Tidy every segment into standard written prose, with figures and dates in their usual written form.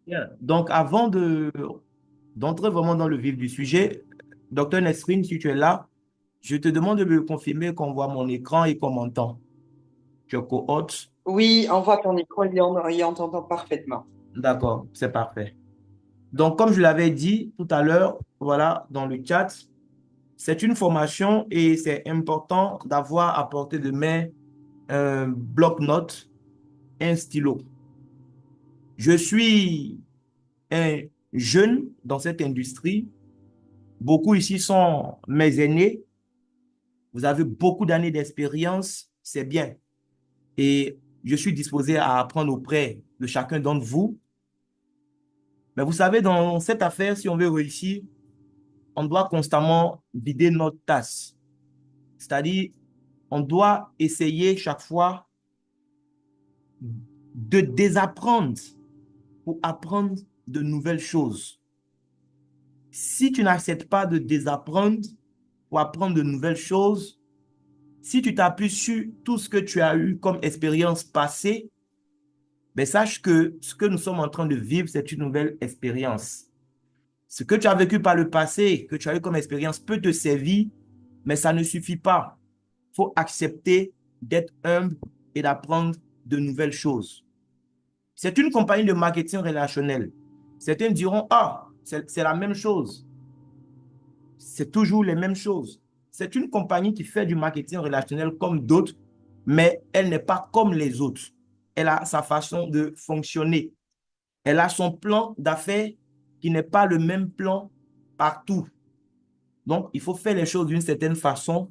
Bien. Donc, avant d'entrer vraiment dans le vif du sujet, docteur Nesrine, si tu es là, je te demande de me confirmer qu'on voit mon écran et qu'on m'entend. Tu es co-hôte. Oui, on voit ton écran, il entend parfaitement. D'accord, c'est parfait. Donc, comme je l'avais dit tout à l'heure, voilà, dans le chat, c'est une formation et c'est important d'avoir à portée de main un bloc-notes et un stylo. Je suis un jeune dans cette industrie. Beaucoup ici sont mes aînés. Vous avez beaucoup d'années d'expérience, c'est bien. Et je suis disposé à apprendre auprès de chacun d'entre vous. Mais vous savez, dans cette affaire, si on veut réussir, on doit constamment vider notre tasse. C'est-à-dire, on doit essayer chaque fois de désapprendre pour apprendre de nouvelles choses. Si tu n'acceptes pas de désapprendre pour apprendre de nouvelles choses, si tu t'appuies sur tout ce que tu as eu comme expérience passée, mais sache que ce que nous sommes en train de vivre, c'est une nouvelle expérience. Ce que tu as vécu par le passé, que tu as eu comme expérience, peut te servir, mais ça ne suffit pas. Il faut accepter d'être humble et d'apprendre de nouvelles choses. C'est une compagnie de marketing relationnel. Certains diront, ah, c'est la même chose. C'est toujours les mêmes choses. C'est une compagnie qui fait du marketing relationnel comme d'autres, mais elle n'est pas comme les autres. Elle a sa façon de fonctionner. Elle a son plan d'affaires qui n'est pas le même plan partout. Donc, il faut faire les choses d'une certaine façon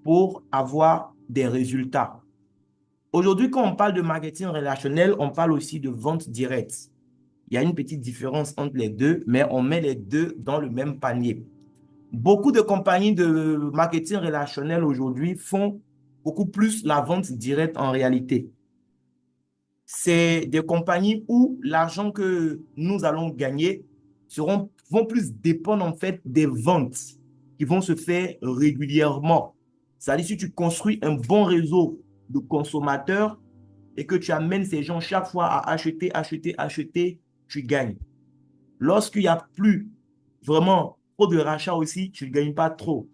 pour avoir des résultats. Aujourd'hui, quand on parle de marketing relationnel, on parle aussi de vente directe. Il y a une petite différence entre les deux, mais on met les deux dans le même panier. Beaucoup de compagnies de marketing relationnel aujourd'hui font beaucoup plus la vente directe en réalité. C'est des compagnies où l'argent que nous allons gagner vont plus dépendre en fait des ventes qui vont se faire régulièrement. C'est-à-dire si tu construis un bon réseau de consommateurs et que tu amènes ces gens chaque fois à acheter, acheter, acheter, tu gagnes. Lorsqu'il n'y a plus vraiment trop de rachats aussi, tu ne gagnes pas trop.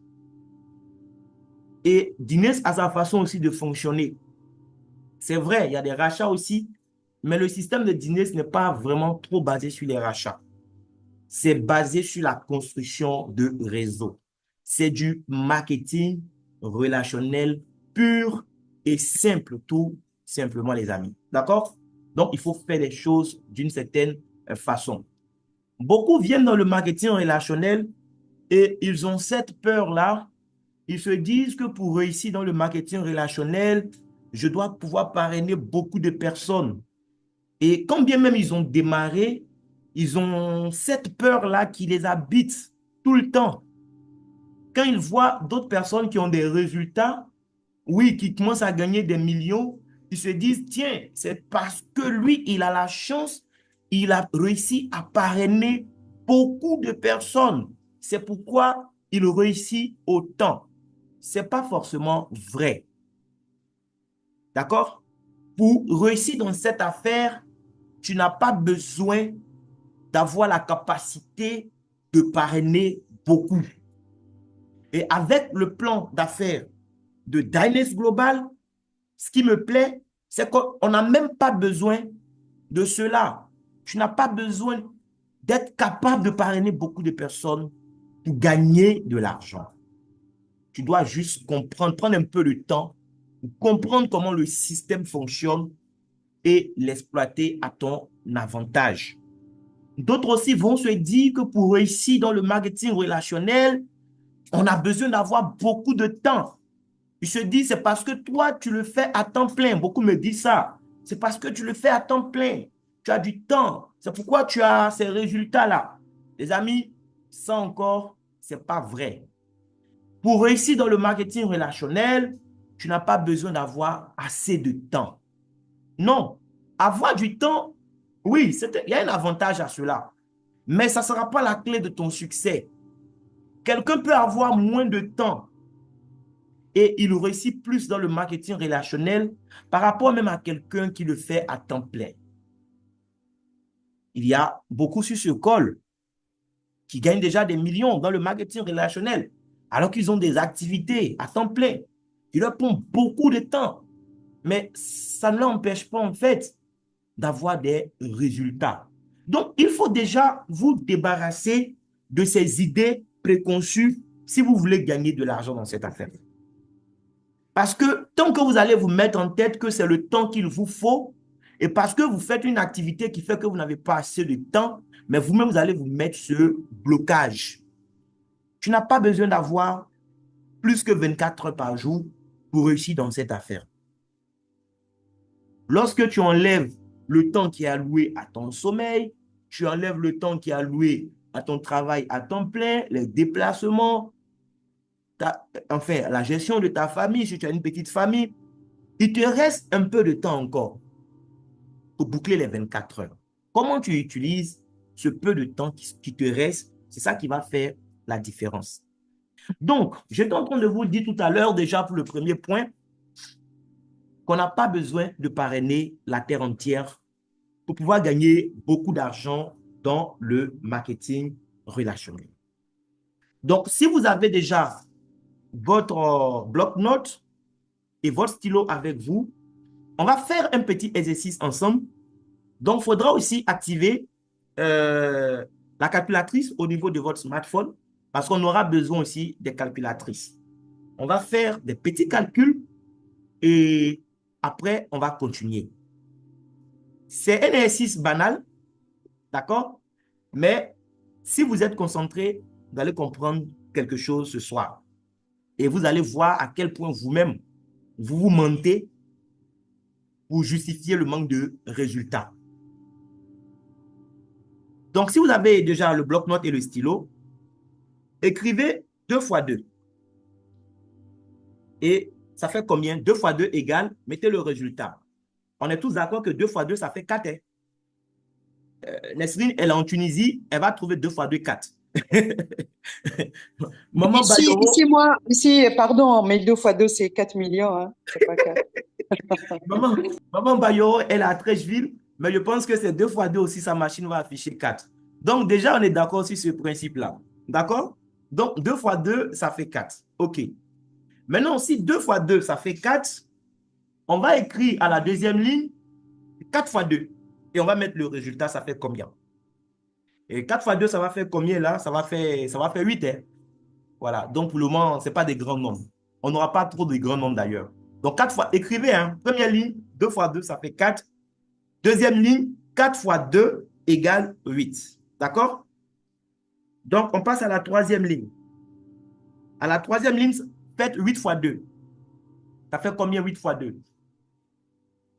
Et Dines a sa façon aussi de fonctionner. C'est vrai, il y a des rachats aussi, mais le système de Dines n'est pas vraiment trop basé sur les rachats. C'est basé sur la construction de réseaux. C'est du marketing relationnel pur et simple, tout simplement, les amis. D'accord? Donc, il faut faire les choses d'une certaine façon. Beaucoup viennent dans le marketing relationnel et ils ont cette peur-là. Ils se disent que pour réussir dans le marketing relationnel, je dois pouvoir parrainer beaucoup de personnes. Et quand bien même ils ont démarré, ils ont cette peur-là qui les habite tout le temps. Quand ils voient d'autres personnes qui ont des résultats, oui, qui commencent à gagner des millions, ils se disent, tiens, c'est parce que lui, il a la chance, il a réussi à parrainer beaucoup de personnes. C'est pourquoi il réussit autant. C'est pas forcément vrai. D'accord? Pour réussir dans cette affaire, tu n'as pas besoin d'avoir la capacité de parrainer beaucoup. Et avec le plan d'affaires de Dyness Global, ce qui me plaît, c'est qu'on n'a même pas besoin de cela. Tu n'as pas besoin d'être capable de parrainer beaucoup de personnes pour gagner de l'argent. Tu dois juste comprendre, prendre un peu de temps, comprendre comment le système fonctionne et l'exploiter à ton avantage. D'autres aussi vont se dire que pour réussir dans le marketing relationnel, on a besoin d'avoir beaucoup de temps. Ils se disent, c'est parce que toi, tu le fais à temps plein. Beaucoup me disent ça. C'est parce que tu le fais à temps plein. Tu as du temps. C'est pourquoi tu as ces résultats-là. Les amis, ça encore, c'est pas vrai. Pour réussir dans le marketing relationnel, tu n'as pas besoin d'avoir assez de temps. Non. Avoir du temps, oui, il y a un avantage à cela. Mais ça ne sera pas la clé de ton succès. Quelqu'un peut avoir moins de temps et il réussit plus dans le marketing relationnel par rapport même à quelqu'un qui le fait à temps plein. Il y a beaucoup sur ce col qui gagnent déjà des millions dans le marketing relationnel, alors qu'ils ont des activités à temps plein, qui leur prennent beaucoup de temps. Mais ça ne l'empêche pas, en fait, d'avoir des résultats. Donc, il faut déjà vous débarrasser de ces idées préconçues si vous voulez gagner de l'argent dans cette affaire. Parce que tant que vous allez vous mettre en tête que c'est le temps qu'il vous faut, et parce que vous faites une activité qui fait que vous n'avez pas assez de temps, mais vous-même, vous allez vous mettre ce blocage. Tu n'as pas besoin d'avoir plus que 24 heures par jour pour réussir dans cette affaire. Lorsque tu enlèves le temps qui est alloué à ton sommeil, tu enlèves le temps qui est alloué à ton travail à temps plein, les déplacements, enfin, la gestion de ta famille, si tu as une petite famille, il te reste un peu de temps encore pour boucler les 24 heures. Comment tu utilises ce peu de temps qui te reste? C'est ça qui va faire la différence. Donc, j'étais en train de vous dire tout à l'heure, déjà pour le premier point, qu'on n'a pas besoin de parrainer la terre entière pour pouvoir gagner beaucoup d'argent dans le marketing relationnel. Donc, si vous avez déjà votre bloc-notes et votre stylo avec vous, on va faire un petit exercice ensemble. Donc, il faudra aussi activer la calculatrice au niveau de votre smartphone parce qu'on aura besoin aussi des calculatrices. On va faire des petits calculs et après, on va continuer. C'est un exercice banal, d'accord? Mais si vous êtes concentré, vous allez comprendre quelque chose ce soir. Et vous allez voir à quel point vous-même, vous vous mentez pour justifier le manque de résultats. Donc, si vous avez déjà le bloc-notes et le stylo, écrivez 2 fois 2. Et ça fait combien? 2 fois 2 égale, mettez le résultat. On est tous d'accord que 2 fois 2, ça fait 4. Hein? Nesrine, elle est en Tunisie, elle va trouver 2 fois 2, 4. Maman Bayoro, Ici, pardon, mais 2 fois 2, c'est 4 millions, hein. C'est pas 4. maman Bayoro, elle est à Trècheville, mais je pense que c'est 2 fois 2 aussi, sa machine va afficher 4. Donc, déjà, on est d'accord sur ce principe-là. D'accord? Donc, 2 fois 2, ça fait 4. OK. Maintenant, si 2 fois 2, ça fait 4, on va écrire à la deuxième ligne 4 fois 2. Et on va mettre le résultat, ça fait combien? Et 4 fois 2, ça va faire combien là? Ça va faire 8. Hein? Voilà. Donc, pour le moment, ce n'est pas des grands nombres. On n'aura pas trop de grands nombres d'ailleurs. Donc, 4 fois, écrivez, hein. Première ligne, 2 fois 2, ça fait 4. Deuxième ligne, 4 fois 2 égale 8. D'accord? Donc, on passe à la troisième ligne. À la troisième ligne, faites 8 fois 2. Ça fait combien 8 fois 2?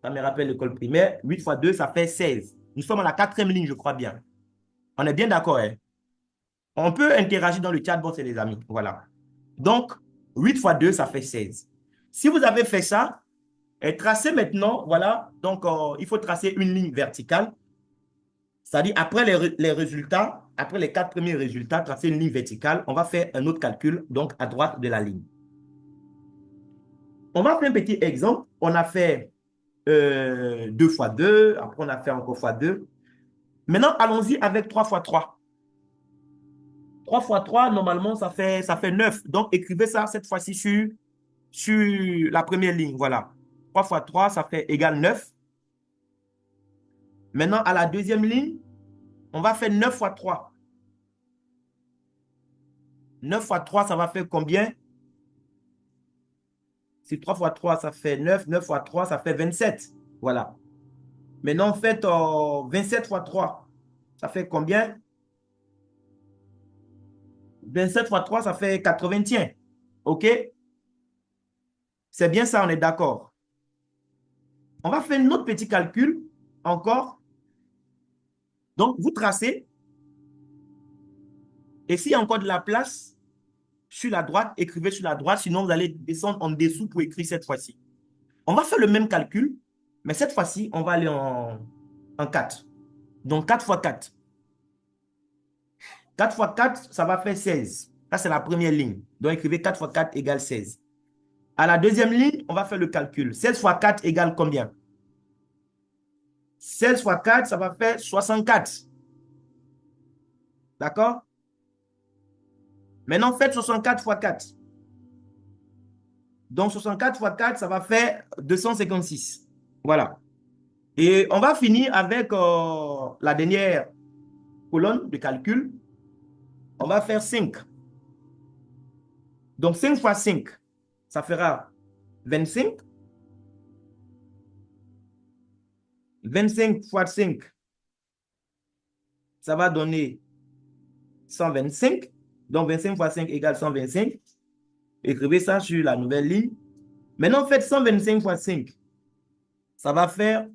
Ça me rappelle l'école primaire. 8 fois 2, ça fait 16. Nous sommes à la quatrième ligne, je crois bien. On est bien d'accord, hein? On peut interagir dans le chatbot, c'est les amis. Voilà. Donc, 8 fois 2, ça fait 16. Si vous avez fait ça, tracez maintenant, voilà. Donc, il faut tracer une ligne verticale. C'est-à-dire, après les résultats, après les 4 premiers résultats, tracer une ligne verticale. On va faire un autre calcul, donc à droite de la ligne. On va faire un petit exemple. On a fait 2 fois 2. Après, on a fait encore fois 2. Maintenant, allons-y avec 3 fois 3. 3 fois 3, normalement, ça fait 9. Donc, écrivez ça cette fois-ci sur la première ligne. Voilà. 3 fois 3, ça fait égal 9. Maintenant, à la deuxième ligne, on va faire 9 fois 3. 9 fois 3, ça va faire combien? Si 3 fois 3, ça fait 9. 9 fois 3, ça fait 27. Voilà. Maintenant, faites 27 fois 3. Ça fait combien? 27 fois 3, ça fait 81. OK? C'est bien ça, on est d'accord. On va faire un autre petit calcul encore. Donc, vous tracez. Et s'il y a encore de la place, sur la droite, écrivez sur la droite. Sinon, vous allez descendre en dessous pour écrire cette fois-ci. On va faire le même calcul, mais cette fois-ci, on va aller en 4. Donc, 4 fois 4. 4 fois 4, ça va faire 16. Ça, c'est la première ligne. Donc, écrivez 4 fois 4 égale 16. À la deuxième ligne, on va faire le calcul. 16 fois 4 égale combien? 16 fois 4, ça va faire 64. D'accord? Maintenant, faites 64 fois 4. Donc, 64 fois 4, ça va faire 256. Voilà. Et on va finir avec la dernière colonne de calcul. On va faire 5. Donc, 5 fois 5, ça fera 25. 25 fois 5, ça va donner 125. Donc, 25 fois 5 égale 125. Écrivez ça sur la nouvelle ligne. Maintenant, faites 125 fois 5. Ça va faire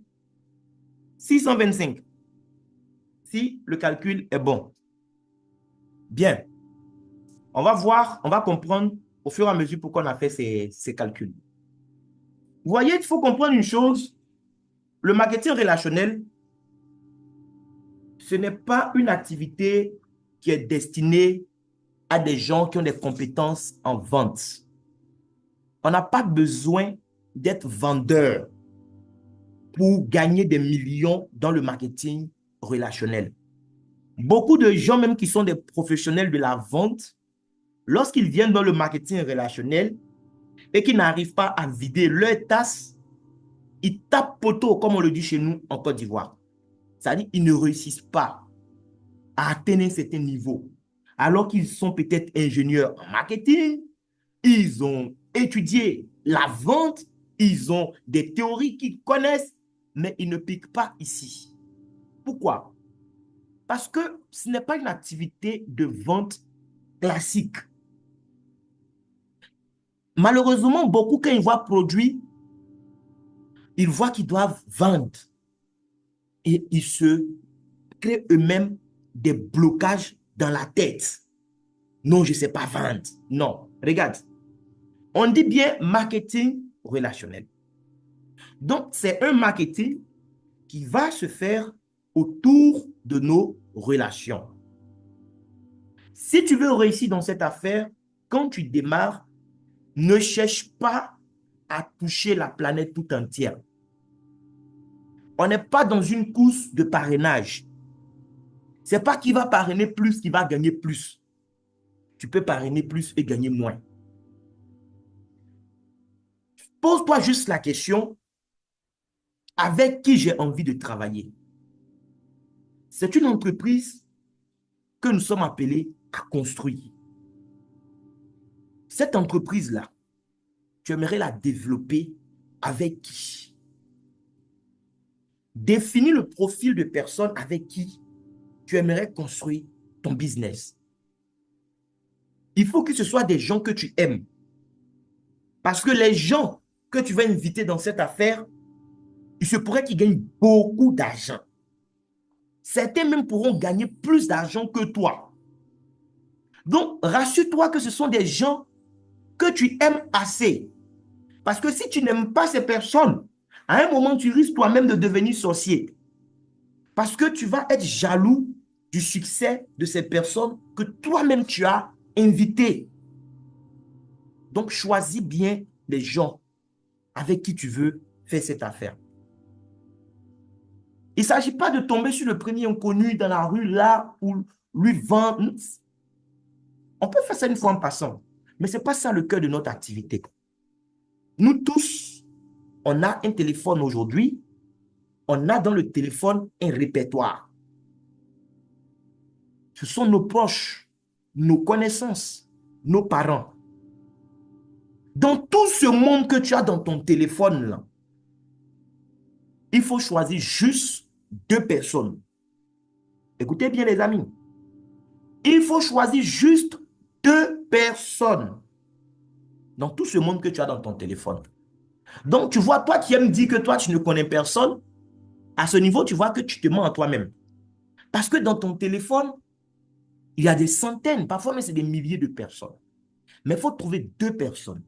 625. Si le calcul est bon. Bien. On va voir, on va comprendre au fur et à mesure pourquoi on a fait ces calculs. Vous voyez, il faut comprendre une chose. Le marketing relationnel, ce n'est pas une activité qui est destinée à des gens qui ont des compétences en vente. On n'a pas besoin d'être vendeur pour gagner des millions dans le marketing relationnel. Beaucoup de gens, même qui sont des professionnels de la vente, lorsqu'ils viennent dans le marketing relationnel et qu'ils n'arrivent pas à vider leur tasse, ils tapent poteau, comme on le dit chez nous en Côte d'Ivoire. C'est-à-dire qu'ils ne réussissent pas à atteindre un certain niveau. Alors qu'ils sont peut-être ingénieurs en marketing, ils ont étudié la vente, ils ont des théories qu'ils connaissent, mais ils ne piquent pas ici. Pourquoi? Parce que ce n'est pas une activité de vente classique. Malheureusement, beaucoup, quand ils voient produit, ils voient qu'ils doivent vendre. Et ils se créent eux-mêmes des blocages dans la tête. Non, je ne sais pas vendre. Non, regarde. On dit bien marketing relationnel. Donc, c'est un marketing qui va se faire autour de nos relations. Si tu veux réussir dans cette affaire, quand tu démarres, ne cherche pas à toucher la planète tout entière. On n'est pas dans une course de parrainage. Ce n'est pas qui va parrainer plus qui va gagner plus. Tu peux parrainer plus et gagner moins. Pose-toi juste la question, avec qui j'ai envie de travailler? C'est une entreprise que nous sommes appelés à construire. Cette entreprise-là, tu aimerais la développer avec qui? Définis le profil de personnes avec qui tu aimerais construire ton business. Il faut que ce soit des gens que tu aimes. Parce que les gens que tu vas inviter dans cette affaire, il se pourrait qu'ils gagnent beaucoup d'argent. Certains même pourront gagner plus d'argent que toi. Donc, rassure-toi que ce sont des gens que tu aimes assez. Parce que si tu n'aimes pas ces personnes, à un moment, tu risques toi-même de devenir sorcier. Parce que tu vas être jaloux du succès de ces personnes que toi-même tu as invitées. Donc, choisis bien les gens avec qui tu veux faire cette affaire. Il ne s'agit pas de tomber sur le premier inconnu dans la rue là où lui vendre. On peut faire ça une fois en passant, mais ce n'est pas ça le cœur de notre activité. Nous tous, on a un téléphone aujourd'hui, on a dans le téléphone un répertoire. Ce sont nos proches, nos connaissances, nos parents. Dans tout ce monde que tu as dans ton téléphone, là, il faut choisir juste 2 personnes. Écoutez bien les amis. Il faut choisir juste 2 personnes dans tout ce monde que tu as dans ton téléphone. Donc, tu vois, toi qui aimes dire que toi, tu ne connais personne, à ce niveau, tu vois que tu te mens à toi-même. Parce que dans ton téléphone, il y a des centaines, parfois même c'est des milliers de personnes. Mais il faut trouver 2 personnes.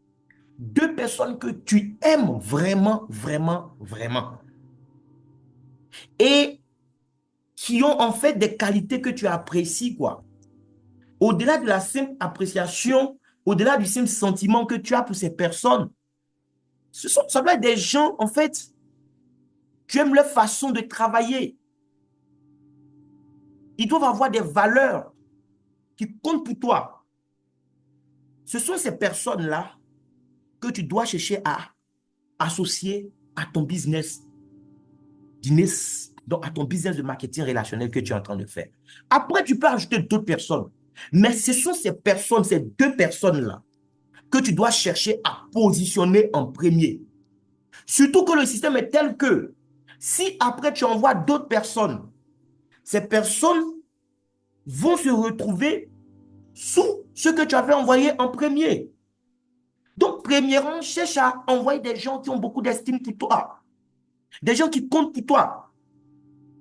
2 personnes que tu aimes vraiment, vraiment, vraiment. Et qui ont en fait des qualités que tu apprécies, quoi. Au-delà de la simple appréciation, au-delà du simple sentiment que tu as pour ces personnes, ça doit être des gens, en fait, Tu aimes leur façon de travailler. Ils doivent avoir des valeurs qui comptent pour toi. Ce sont ces personnes-là que tu dois chercher à associer à ton donc à ton business de marketing relationnel que tu es en train de faire. Après, tu peux ajouter d'autres personnes. Mais ce sont ces personnes, ces deux personnes-là, que tu dois chercher à positionner en premier. Surtout que le système est tel que si après tu envoies d'autres personnes, ces personnes vont se retrouver sous ce que tu avais envoyé en premier. Donc, premièrement, cherche à envoyer des gens qui ont beaucoup d'estime pour toi, des gens qui comptent pour toi.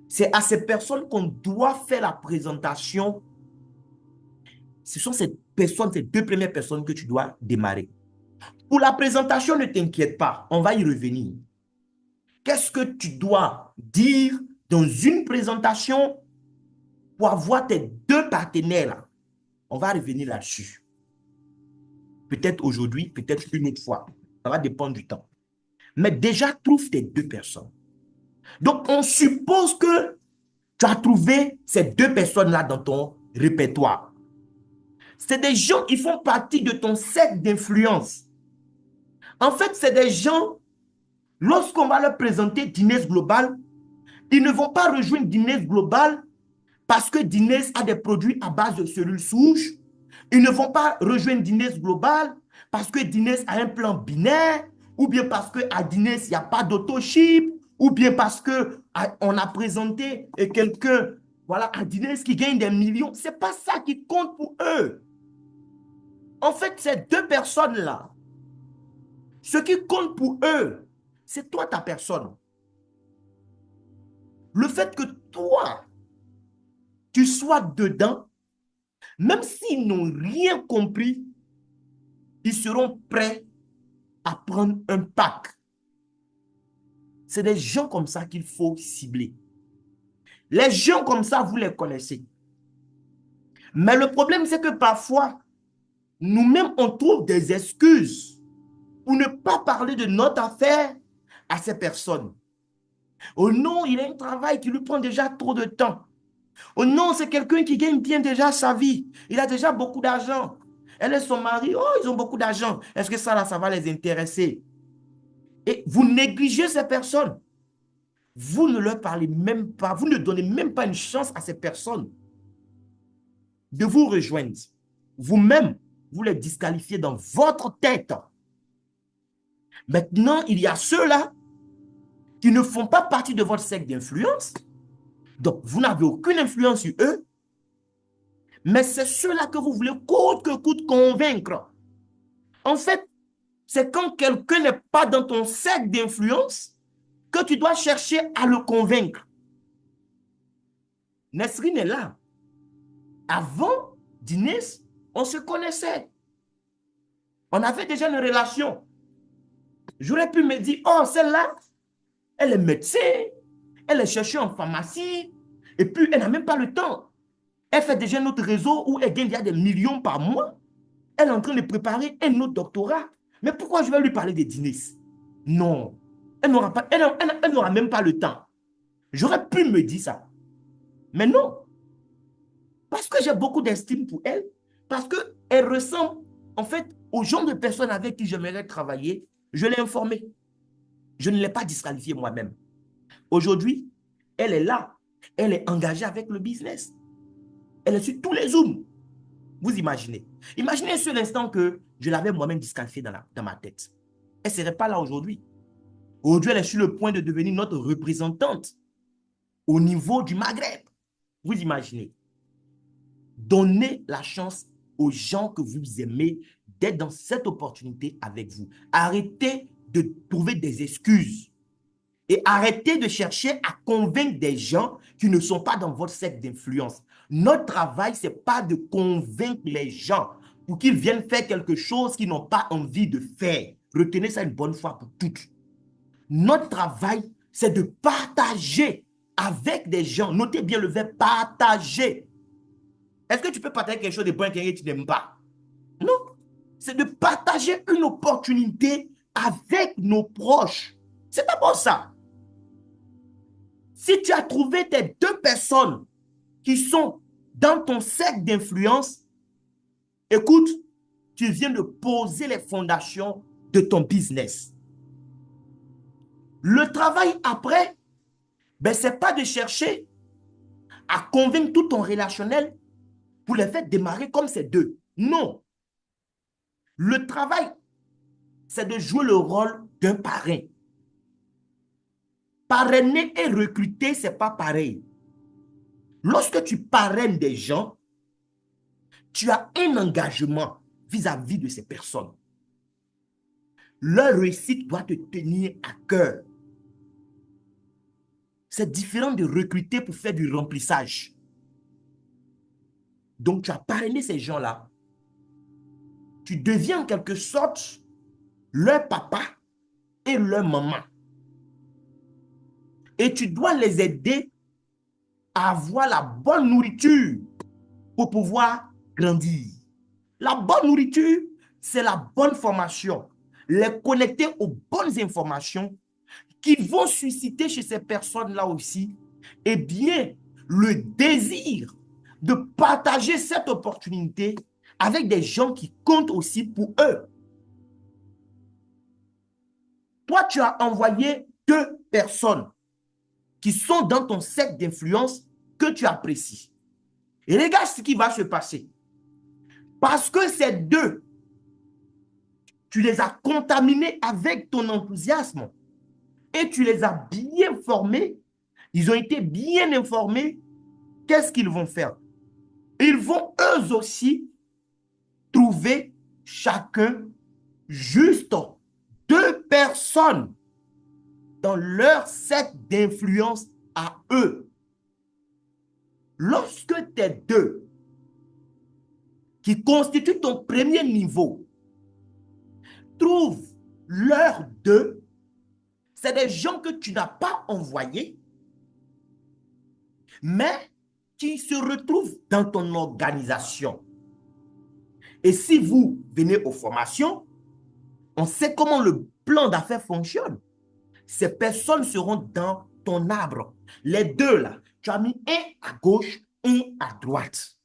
C'est à ces personnes qu'on doit faire la présentation. Ce sont ces personnes, ces deux premières personnes que tu dois démarrer. Pour la présentation, ne t'inquiète pas, on va y revenir. Qu'est-ce que tu dois dire dans une présentation pour avoir tes deux partenaires là? On va revenir là-dessus. Peut-être aujourd'hui, peut-être une autre fois. Ça va dépendre du temps. Mais déjà, trouve tes deux personnes. Donc, on suppose que tu as trouvé ces deux personnes-là dans ton répertoire. C'est des gens qui font partie de ton cercle d'influence. En fait, c'est des gens, lorsqu'on va leur présenter Dines Global, ils ne vont pas rejoindre Dines Global parce que Dines a des produits à base de cellules souches. Ils ne vont pas rejoindre Dines Global parce que Dines a un plan binaire, ou bien parce qu'à Dines, il n'y a pas d'auto-chip, ou bien parce qu'on a présenté quelqu'un voilà, à Dines qui gagne des millions. Ce n'est pas ça qui compte pour eux. En fait, ces deux personnes-là, ce qui compte pour eux, c'est toi, ta personne. Le fait que toi, tu sois dedans, même s'ils n'ont rien compris, ils seront prêts à prendre un pack. C'est des gens comme ça qu'il faut cibler. Les gens comme ça, vous les connaissez. Mais le problème, c'est que parfois, nous-mêmes, on trouve des excuses pour ne pas parler de notre affaire à ces personnes. Oh non, il a un travail qui lui prend déjà trop de temps. Oh non, c'est quelqu'un qui gagne bien déjà sa vie. Il a déjà beaucoup d'argent. Elle et son mari, oh, ils ont beaucoup d'argent. Est-ce que ça, là, ça va les intéresser? Et vous négligez ces personnes. Vous ne leur parlez même pas, vous ne donnez même pas une chance à ces personnes de vous rejoindre. Vous-même, vous les disqualifiez dans votre tête. Maintenant, il y a ceux-là qui ne font pas partie de votre cercle d'influence. Donc, vous n'avez aucune influence sur eux. Mais c'est ceux-là que vous voulez coûte que coûte convaincre. En fait, c'est quand quelqu'un n'est pas dans ton cercle d'influence que tu dois chercher à le convaincre. Nesrine est là. Avant Dines, on se connaissait. On avait déjà une relation. J'aurais pu me dire, oh, celle-là, elle est médecin, elle est chercheuse en pharmacie, et puis elle n'a même pas le temps. Elle fait déjà notre réseau où elle gagne déjà des millions par mois. Elle est en train de préparer un autre doctorat. Mais pourquoi je vais lui parler de Dines? Non, elle n'aura pas, elle n'aura même pas le temps. J'aurais pu me dire ça. Mais non, parce que j'ai beaucoup d'estime pour elle, parce qu'elle ressemble en fait au genre de personnes avec qui j'aimerais travailler, je l'ai informée. Je ne l'ai pas disqualifiée moi-même. Aujourd'hui, elle est là. Elle est engagée avec le business. Elle est sur tous les zooms. Vous imaginez. Imaginez un seul instant que je l'avais moi-même disqualifiée dans ma tête. Elle ne serait pas là aujourd'hui. Aujourd'hui, elle est sur le point de devenir notre représentante au niveau du Maghreb. Vous imaginez. Donnez la chance aux gens que vous aimez d'être dans cette opportunité avec vous. Arrêtez de trouver des excuses et arrêtez de chercher à convaincre des gens qui ne sont pas dans votre cercle d'influence. Notre travail, ce n'est pas de convaincre les gens pour qu'ils viennent faire quelque chose qu'ils n'ont pas envie de faire. Retenez ça une bonne fois pour toutes. Notre travail, c'est de partager avec des gens. Notez bien le verbe partager. Est-ce que tu peux partager quelque chose de bon avec quelqu'un que tu n'aimes pas? Non. C'est de partager une opportunité avec nos proches. C'est d'abord ça. Si tu as trouvé tes 2 personnes qui sont dans ton cercle d'influence, écoute, tu viens de poser les fondations de ton business. Le travail après, ben, ce n'est pas de chercher à convaincre tout ton relationnel pour les faire démarrer comme ces 2. Non. Le travail, c'est de jouer le rôle d'un parrain. Parrainer et recruter, ce n'est pas pareil. Lorsque tu parraines des gens, tu as un engagement vis-à-vis de ces personnes. Leur réussite doit te tenir à cœur. C'est différent de recruter pour faire du remplissage. Donc, tu as parrainé ces gens-là. Tu deviens en quelque sorte leur papa et leur maman. Et tu dois les aider à avoir la bonne nourriture pour pouvoir grandir. La bonne nourriture, c'est la bonne formation. Les connecter aux bonnes informations qui vont susciter chez ces personnes-là aussi, eh bien, le désir de partager cette opportunité avec des gens qui comptent aussi pour eux. Toi, tu as envoyé 2 personnes qui sont dans ton cercle d'influence que tu apprécies. Et regarde ce qui va se passer. Parce que ces 2, tu les as contaminés avec ton enthousiasme et tu les as bien formés, ils ont été bien informés, qu'est-ce qu'ils vont faire? Ils vont eux aussi trouver chacun juste 2 personnes dans leur cercle d'influence à eux. Lorsque tes 2 qui constituent ton premier niveau trouvent leurs 2, c'est des gens que tu n'as pas envoyés, mais qui se retrouvent dans ton organisation. Et si vous venez aux formations, on sait comment le plan d'affaires fonctionne. Ces personnes seront dans ton arbre. Les 2 là, tu as mis un à gauche, un à droite.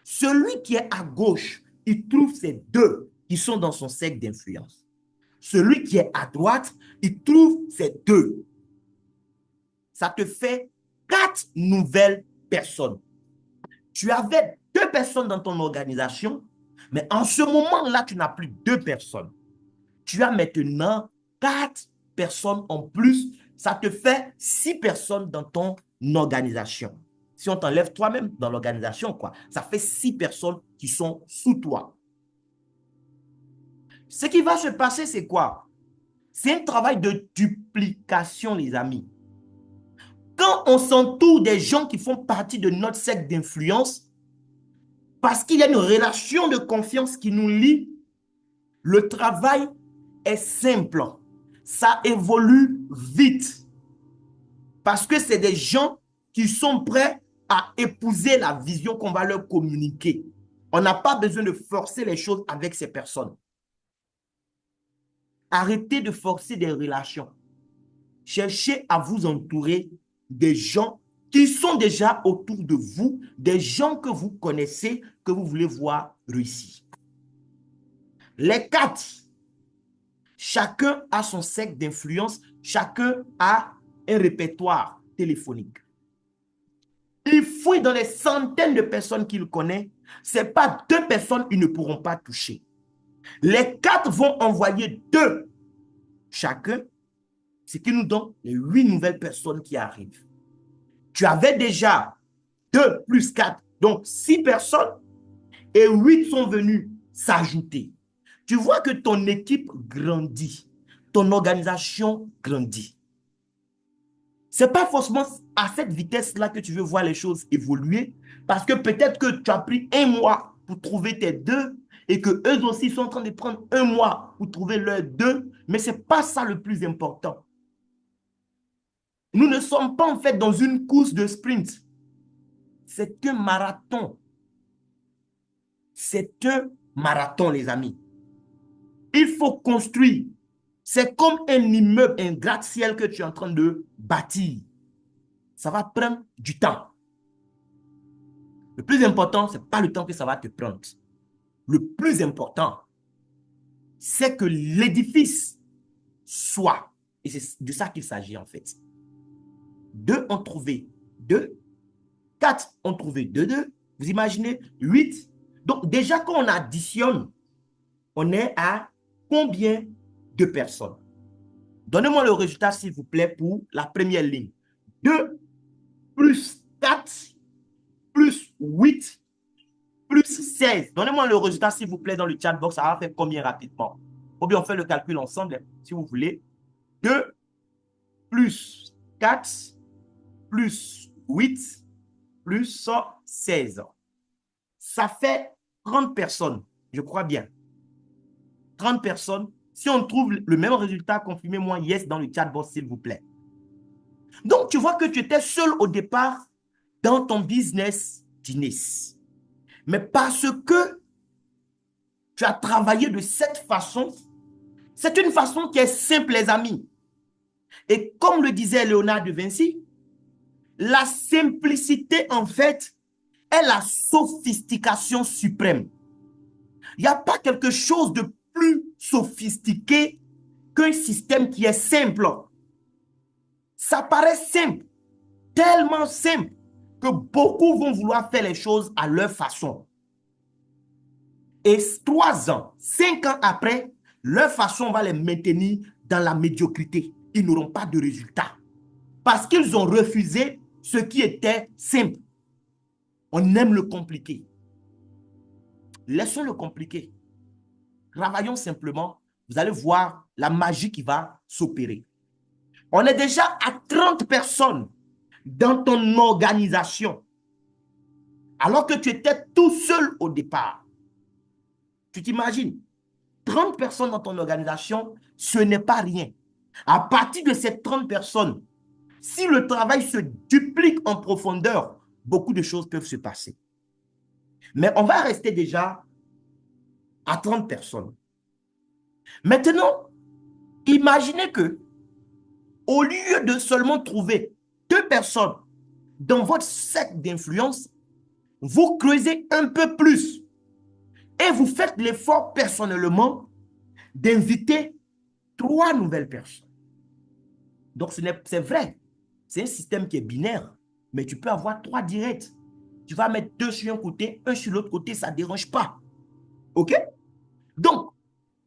Celui qui est à gauche, il trouve ces 2 qui sont dans son cercle d'influence. Celui qui est à droite, il trouve ces 2. Ça te fait 4 nouvelles personnes. Tu avais 2 personnes dans ton organisation, mais en ce moment-là, tu n'as plus 2 personnes. Tu as maintenant 4 personnes en plus. Ça te fait 6 personnes dans ton organisation. Si on t'enlève toi-même dans l'organisation, quoi, ça fait 6 personnes qui sont sous toi. Ce qui va se passer, c'est quoi? C'est un travail de duplication, les amis. Quand on s'entoure des gens qui font partie de notre cercle d'influence, parce qu'il y a une relation de confiance qui nous lie, le travail est simple. Ça évolue vite. Parce que c'est des gens qui sont prêts à épouser la vision qu'on va leur communiquer. On n'a pas besoin de forcer les choses avec ces personnes. Arrêtez de forcer des relations. Cherchez à vous entourer des gens qui sont déjà autour de vous, des gens que vous connaissez, que vous voulez voir réussir. Les 4, chacun a son cercle d'influence, chacun a un répertoire téléphonique. Il fouille dans les centaines de personnes qu'il connaît. Ce n'est pas 2 personnes qu'ils ne pourront pas toucher. Les 4 vont envoyer 2 chacun, ce qui nous donne les 8 nouvelles personnes qui arrivent. Tu avais déjà 2 plus 4, donc 6 personnes, et 8 sont venus s'ajouter. Tu vois que ton équipe grandit, ton organisation grandit. Ce n'est pas forcément à cette vitesse-là que tu veux voir les choses évoluer, parce que peut-être que tu as pris 1 mois pour trouver tes 2 et qu'eux aussi sont en train de prendre 1 mois pour trouver leurs 2, mais ce n'est pas ça le plus important. Nous ne sommes pas en fait dans une course de sprint. C'est un marathon. C'est un marathon, les amis. Il faut construire. C'est comme un immeuble, un gratte-ciel que tu es en train de bâtir. ça va prendre du temps. Le plus important, ce n'est pas le temps que ça va te prendre. Le plus important, c'est que l'édifice soit. Et c'est de ça qu'il s'agit en fait. 2 ont trouvé 2. 4 ont trouvé 2. Vous imaginez 8. Donc déjà quand on additionne, on est à combien de personnes? Donnez-moi le résultat s'il vous plaît pour la première ligne. 2 plus 4 plus 8 plus 16. Donnez-moi le résultat s'il vous plaît dans le chat box. Ça va faire combien rapidement? Ou bien on fait le calcul ensemble si vous voulez. 2 plus 4 plus 8 plus 16. Ça fait 30 personnes, je crois bien. 30 personnes. Si on trouve le même résultat, confirmez-moi yes dans le chat box, s'il vous plaît. Donc, tu vois que tu étais seul au départ dans ton business d'Inès. Mais parce que tu as travaillé de cette façon, c'est une façon qui est simple, les amis. Et comme le disait Léonard de Vinci, la simplicité, en fait, est la sophistication suprême. Il n'y a pas quelque chose de plus sophistiqué qu'un système qui est simple. Ça paraît simple, tellement simple, que beaucoup vont vouloir faire les choses à leur façon. Et 3 ans, 5 ans après, leur façon va les maintenir dans la médiocrité. Ils n'auront pas de résultat. Parce qu'ils ont refusé ce qui était simple. On aime le compliqué. Laissons le compliqué. Travaillons simplement. Vous allez voir la magie qui va s'opérer. On est déjà à 30 personnes dans ton organisation. Alors que tu étais tout seul au départ. Tu t'imagines? 30 personnes dans ton organisation, ce n'est pas rien. À partir de ces 30 personnes, si le travail se duplique en profondeur, beaucoup de choses peuvent se passer. Mais on va rester déjà à 30 personnes. Maintenant, imaginez que, au lieu de seulement trouver 2 personnes dans votre cercle d'influence, vous creusez un peu plus et vous faites l'effort personnellement d'inviter 3 nouvelles personnes. Donc, c'est vrai, c'est un système qui est binaire, mais tu peux avoir 3 directs. Tu vas mettre 2 sur un côté, 1 sur l'autre côté, ça ne dérange pas. OK? Donc,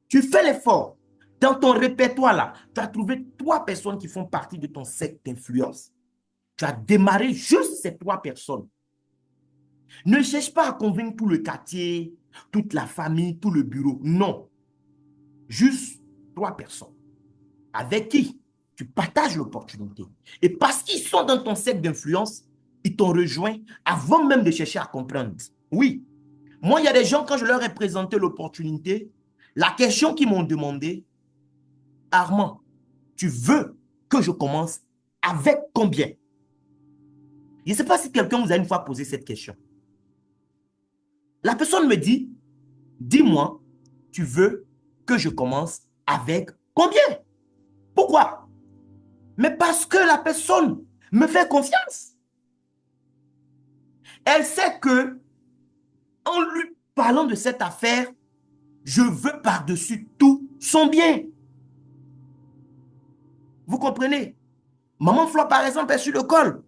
tu fais l'effort. Dans ton répertoire là, tu as trouvé 3 personnes qui font partie de ton cercle d'influence. Tu as démarré juste ces 3 personnes. Ne cherche pas à convaincre tout le quartier, toute la famille, tout le bureau. Non. Juste 3 personnes. Avec qui tu partages l'opportunité. Et parce qu'ils sont dans ton cercle d'influence, ils t'ont rejoint avant même de chercher à comprendre. Oui. Moi, il y a des gens, quand je leur ai présenté l'opportunité, la question qu'ils m'ont demandé, Armand, tu veux que je commence avec combien? Je ne sais pas si quelqu'un vous a une fois posé cette question. La personne me dit, dis-moi, tu veux que je commence avec combien? Pourquoi? Mais parce que la personne me fait confiance. Elle sait que, en lui parlant de cette affaire, je veux par-dessus tout son bien. Vous comprenez? Maman Flo, par exemple, est sur le col.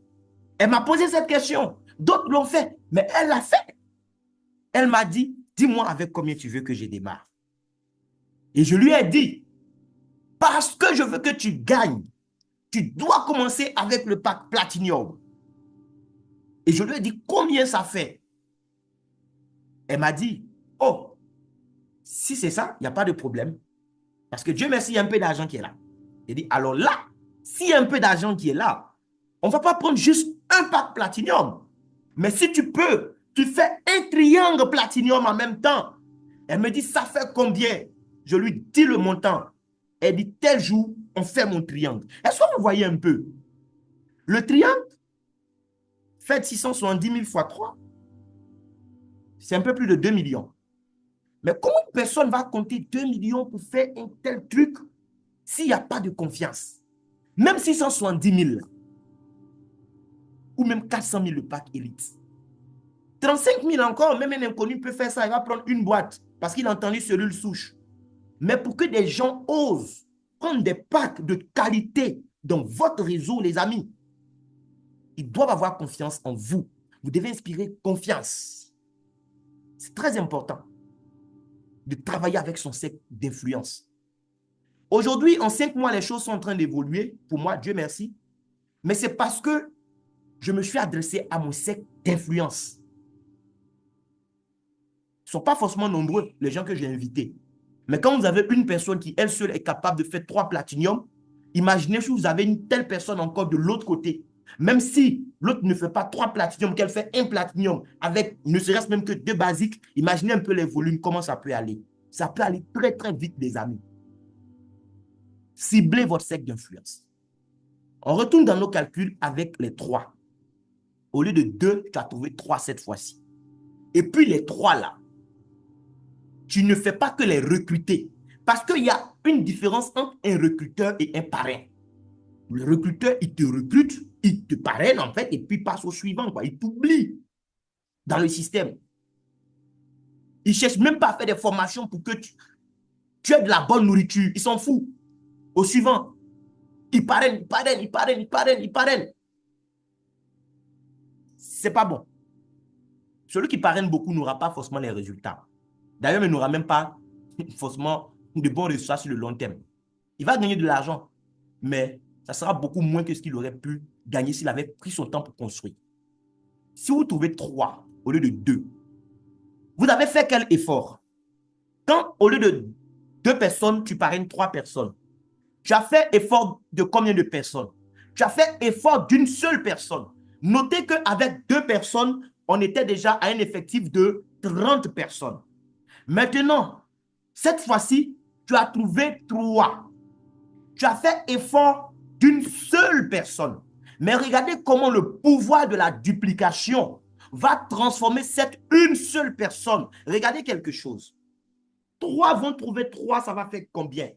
Elle m'a posé cette question. D'autres l'ont fait, mais elle l'a fait. Elle m'a dit, dis-moi avec combien tu veux que je démarre. Et je lui ai dit, parce que je veux que tu gagnes, tu dois commencer avec le pack Platinum. Et je lui ai dit, combien ça fait? Elle m'a dit, oh, si c'est ça, il n'y a pas de problème. Parce que Dieu merci, il y a un peu d'argent qui est là. J'ai dit, alors là, s'il y a un peu d'argent qui est là, on ne va pas prendre juste un pack Platinum. Mais si tu peux, tu fais un triangle Platinum en même temps. Elle me dit, ça fait combien? Je lui dis le montant. Elle dit, tel jour, on fait mon triangle. Est-ce que vous voyez un peu? Le triangle fait 670 000 fois 3. C'est un peu plus de 2 millions. Mais comment une personne va compter 2 millions pour faire un tel truc s'il n'y a pas de confiance? Même 670 000. ou même 400 000 le pack élite. 35 000 encore, même un inconnu peut faire ça. Il va prendre une boîte parce qu'il a entendu cellule souche. Mais pour que des gens osent prendre des packs de qualité dans votre réseau, les amis, ils doivent avoir confiance en vous. Vous devez inspirer confiance. C'est très important de travailler avec son cercle d'influence. Aujourd'hui, en 5 mois, les choses sont en train d'évoluer. Pour moi, Dieu merci. Mais c'est parce que je me suis adressé à mon cercle d'influence. Ils ne sont pas forcément nombreux, les gens que j'ai invités. Mais quand vous avez une personne qui, elle seule, est capable de faire 3 platiniums, imaginez si vous avez une telle personne encore de l'autre côté. Même si l'autre ne fait pas 3 platiniums, qu'elle fait 1 platinium avec ne serait-ce même que 2 basiques, imaginez un peu les volumes, comment ça peut aller. Ça peut aller très, très vite, les amis. Ciblez votre cercle d'influence. On retourne dans nos calculs avec les 3. Au lieu de 2, tu as trouvé 3 cette fois-ci. Et puis les 3 là, tu ne fais pas que les recruter. Parce qu'il y a une différence entre un recruteur et un parrain. Le recruteur, il te recrute, il te parraine en fait, et puis passe au suivant, quoi. Il t'oublie dans le système. Il ne cherche même pas à faire des formations pour que tu aies de la bonne nourriture. Il s'en fout. Au suivant, il parraine, il parraine, il parraine, il parraine, il parraine. C'est pas bon. Celui qui parraine beaucoup n'aura pas forcément les résultats. D'ailleurs, il n'aura même pas forcément de bons résultats sur le long terme. Il va gagner de l'argent, mais ça sera beaucoup moins que ce qu'il aurait pu gagner s'il avait pris son temps pour construire. Si vous trouvez 3 au lieu de 2, vous avez fait quel effort? Quand au lieu de 2 personnes, tu parraines 3 personnes, tu as fait effort de combien de personnes? Tu as fait effort d'une seule personne. Notez qu'avec 2 personnes, on était déjà à un effectif de 30 personnes. Maintenant, cette fois-ci, tu as trouvé 3. Tu as fait effort d'une seule personne. Mais regardez comment le pouvoir de la duplication va transformer cette une seule personne. Regardez quelque chose. 3 vont trouver 3, ça va faire combien?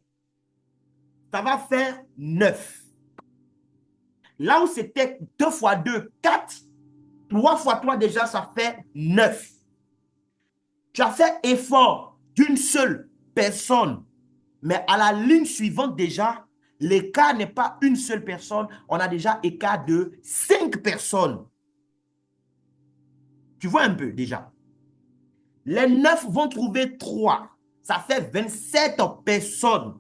Ça va faire 9. Là où c'était 2 fois 2, 4. 3 fois 3 déjà, ça fait 9. Tu as fait effort d'une seule personne. Mais à la ligne suivante déjà, l'écart n'est pas une seule personne. On a déjà écart de 5 personnes. Tu vois un peu déjà. Les 9 vont trouver 3. Ça fait 27 personnes.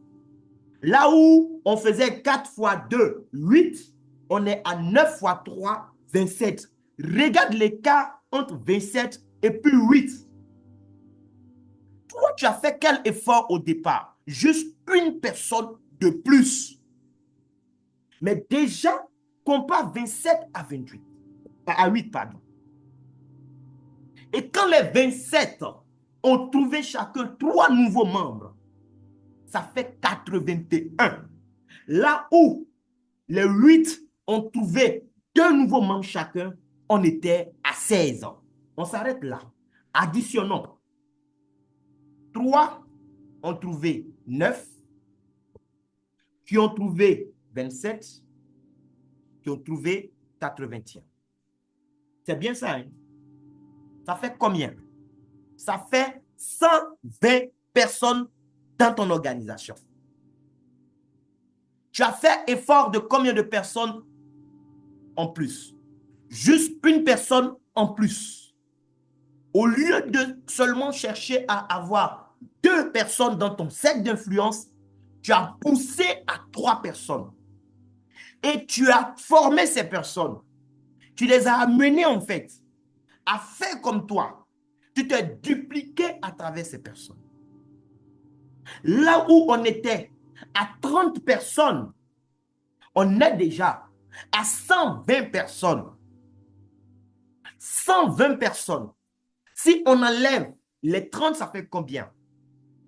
Là où on faisait 4 fois 2, 8, on est à 9 fois 3, 27. Regarde l'écart entre 27 et puis 8. Toi, tu as fait quel effort au départ? Juste une personne de plus. Mais déjà, compare 27 à 28. À 8, pardon. Et quand les 27 ont trouvé chacun 3 nouveaux membres, ça fait 81. Là où les 8 ont trouvé 2 nouveaux membres chacun, on était à 16. On s'arrête là. Additionnons. 3 ont trouvé 9, qui ont trouvé 27, qui ont trouvé 81. C'est bien ça, hein? Ça fait combien? Ça fait 120 personnes dans ton organisation. Tu as fait effort de combien de personnes en plus? Juste une personne en plus. Au lieu de seulement chercher à avoir 2 personnes dans ton cercle d'influence, tu as poussé à 3 personnes. Et tu as formé ces personnes. Tu les as amenées en fait à faire comme toi. Tu t'es dupliqué à travers ces personnes. Là où on était à 30 personnes, on est déjà à 120 personnes. 120 personnes. Si on enlève les 30, ça fait combien?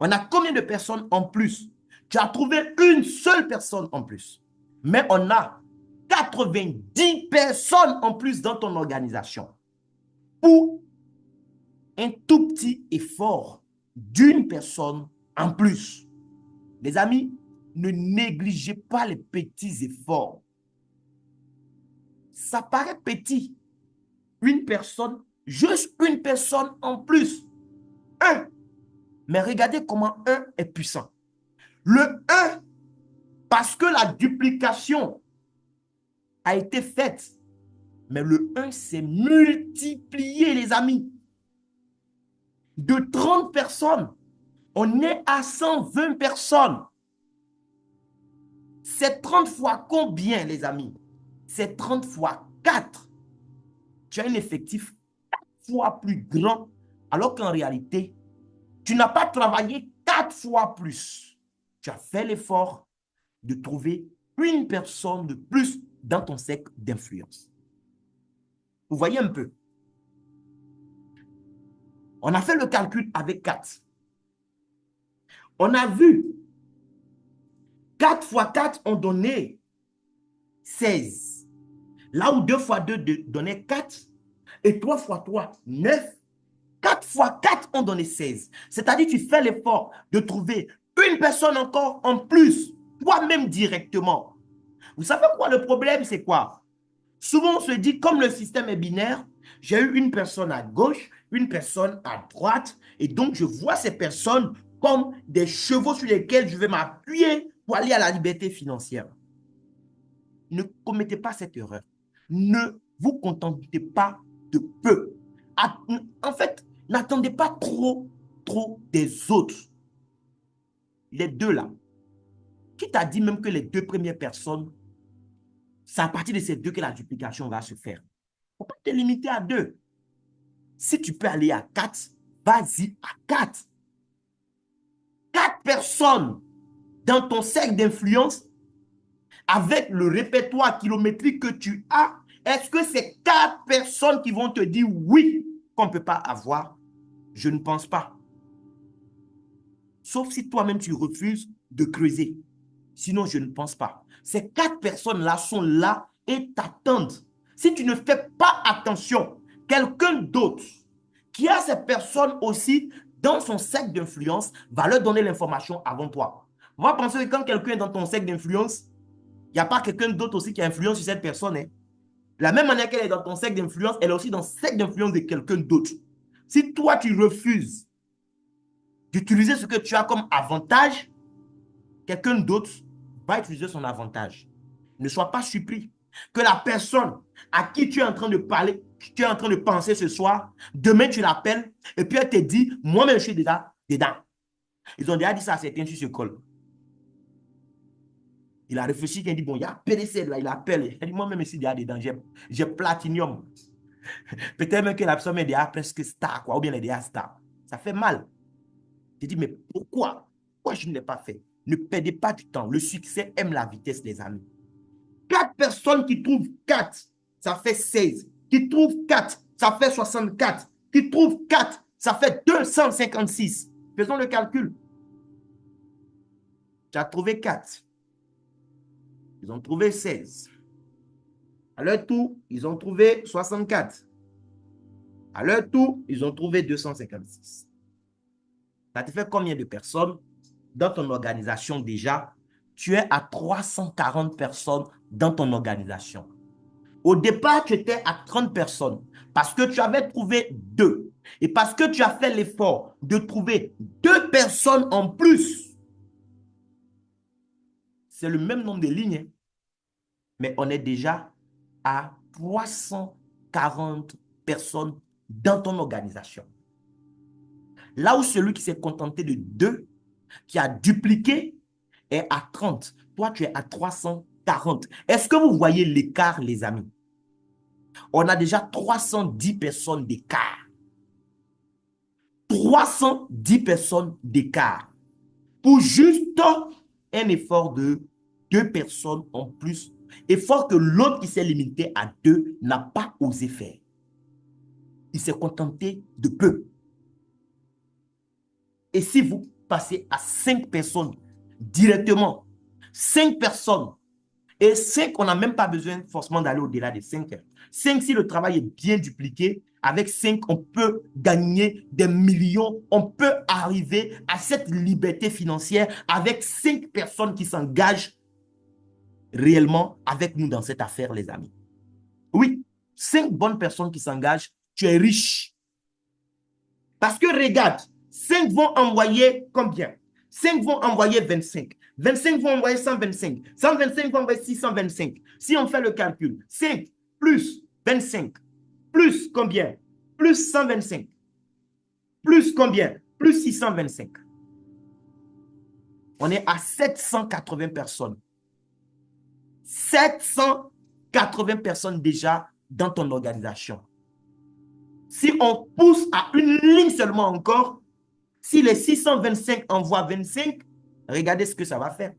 On a combien de personnes en plus? Tu as trouvé une seule personne en plus. Mais on a 90 personnes en plus dans ton organisation. Pour un tout petit effort d'une personne en plus. Les amis, ne négligez pas les petits efforts. Ça paraît petit. Une personne, juste une personne en plus. Un. Mais regardez comment un est puissant. Le un, parce que la duplication a été faite, mais le un s'est multiplié, les amis. De 30 personnes, on est à 120 personnes. C'est 30 fois combien, les amis? C'est 30 fois 4. Tu as un effectif 4 fois plus grand, alors qu'en réalité, tu n'as pas travaillé 4 fois plus. Tu as fait l'effort de trouver une personne de plus dans ton cercle d'influence. Vous voyez un peu? On a fait le calcul avec 4. On a vu 4 fois 4 ont donné 16. Là où 2 fois 2 donnait 4 et 3 fois 3, 9. 4 fois 4 ont donné 16. C'est-à-dire tu fais l'effort de trouver une personne encore en plus, toi-même directement. Vous savez quoi? Le problème, c'est quoi? Souvent, on se dit, comme le système est binaire, j'ai eu une personne à gauche, une personne à droite, et donc je vois ces personnes comme des chevaux sur lesquels je vais m'appuyer pour aller à la liberté financière. Ne commettez pas cette erreur. Ne vous contentez pas de peu. En fait, n'attendez pas trop des autres. Les deux là. Qui t'a dit même que les deux premières personnes, c'est à partir de ces deux que la duplication va se faire? Il ne faut pas te limiter à 2. Si tu peux aller à 4, vas-y à 4. 4 personnes dans ton cercle d'influence, avec le répertoire kilométrique que tu as, est-ce que c'est 4 personnes qui vont te dire oui qu'on ne peut pas avoir? Je ne pense pas. Sauf si toi-même tu refuses de creuser. Sinon, je ne pense pas. Ces 4 personnes-là sont là et t'attendent. Si tu ne fais pas attention, quelqu'un d'autre qui a ces personnes aussi dans son cercle d'influence va leur donner l'information avant toi. On va penser que quand quelqu'un est dans ton cercle d'influence, il n'y a pas quelqu'un d'autre aussi qui a influence sur cette personne. Hein. De la même manière qu'elle est dans ton cercle d'influence, elle est aussi dans le cercle d'influence de quelqu'un d'autre. Si toi, tu refuses d'utiliser ce que tu as comme avantage, quelqu'un d'autre va utiliser son avantage. Ne sois pas surpris que la personne à qui tu es en train de parler, tu es en train de penser ce soir, demain tu l'appelles et puis elle te dit, moi-même je suis déjà dedans. Ils ont déjà dit ça à certains sur ce col. Il a réfléchi, il a dit, bon, il y a PDC là, il appelle. Il dit, moi-même je suis déjà dedans, j'ai platinium. Peut-être même que la personne est déjà presque star, quoi, ou bien elle est déjà star. Ça fait mal. Je dis, mais pourquoi? Pourquoi je ne l'ai pas fait? Ne perdez pas du temps. Le succès aime la vitesse, les amis. 4 personnes qui trouvent 4, ça fait 16. Qui trouvent 4, ça fait 64. Qui trouvent 4, ça fait 256. Faisons le calcul. Tu as trouvé 4. Ils ont trouvé 16. À leur tour, ils ont trouvé 64. À leur tour, ils ont trouvé 256. Ça te fait combien de personnes dans ton organisation déjà? Tu es à 340 personnes dans ton organisation. Au départ, tu étais à 30 personnes parce que tu avais trouvé 2. Et parce que tu as fait l'effort de trouver 2 personnes en plus. C'est le même nombre de lignes. Mais on est déjà à 340 personnes dans ton organisation. Là où celui qui s'est contenté de 2, qui a dupliqué, est à 30. Toi, tu es à 340. Est-ce que vous voyez l'écart, les amis? On a déjà 310 personnes d'écart. 310 personnes d'écart. Pour juste un effort de 2 personnes en plus. Effort que l'autre qui s'est limité à 2 n'a pas osé faire. Il s'est contenté de peu. Et si vous passez à 5 personnes directement, 5 personnes, et 5, on n'a même pas besoin forcément d'aller au-delà de 5. 5, si le travail est bien dupliqué, avec 5, on peut gagner des millions, on peut arriver à cette liberté financière avec 5 personnes qui s'engagent réellement avec nous dans cette affaire, les amis. Oui, 5 bonnes personnes qui s'engagent, tu es riche. Parce que regarde, 5 vont envoyer combien? 5 vont envoyer 25. 25 vont envoyer 125. 125 vont envoyer 625. Si on fait le calcul, 5 plus 25, plus combien? Plus 125. Plus combien? Plus 625. On est à 780 personnes. 780 personnes déjà dans ton organisation. Si on pousse à une ligne seulement encore, si les 625 envoient 25, regardez ce que ça va faire.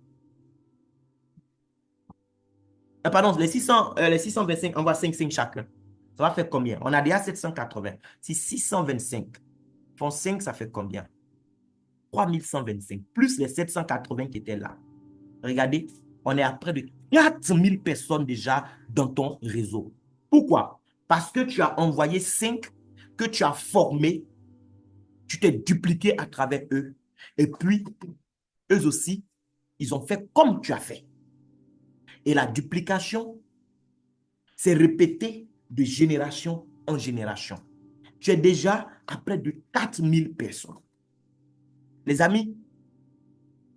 Pardon, les 625 envoient 5 chacun. Ça va faire combien? On a déjà 780. Si 625 font 5, ça fait combien? 3125, plus les 780 qui étaient là. Regardez, on est à près de 4000 personnes déjà dans ton réseau. Pourquoi? Parce que tu as envoyé 5 que tu as formés, tu t'es dupliqué à travers eux, et puis eux aussi, ils ont fait comme tu as fait. Et la duplication, c'est répété de génération en génération. Tu es déjà à près de 4000 personnes. Les amis,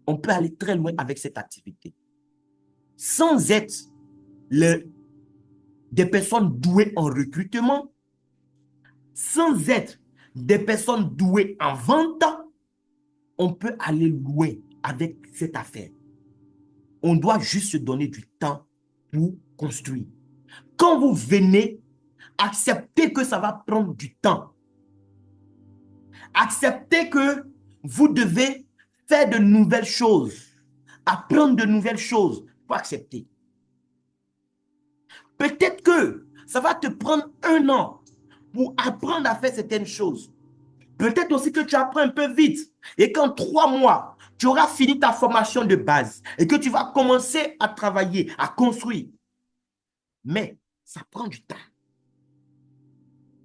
on peut aller très loin avec cette activité. Sans être des personnes douées en recrutement, sans être des personnes douées en vente, on peut aller loin avec cette affaire. On doit juste se donner du temps pour construire. Quand vous venez, acceptez que ça va prendre du temps. Acceptez que vous devez faire de nouvelles choses, apprendre de nouvelles choses. Il faut accepter. Peut-être que ça va te prendre 1 an pour apprendre à faire certaines choses. Peut-être aussi que tu apprends un peu vite et qu'en 3 mois, tu auras fini ta formation de base et que tu vas commencer à travailler, à construire. Mais ça prend du temps.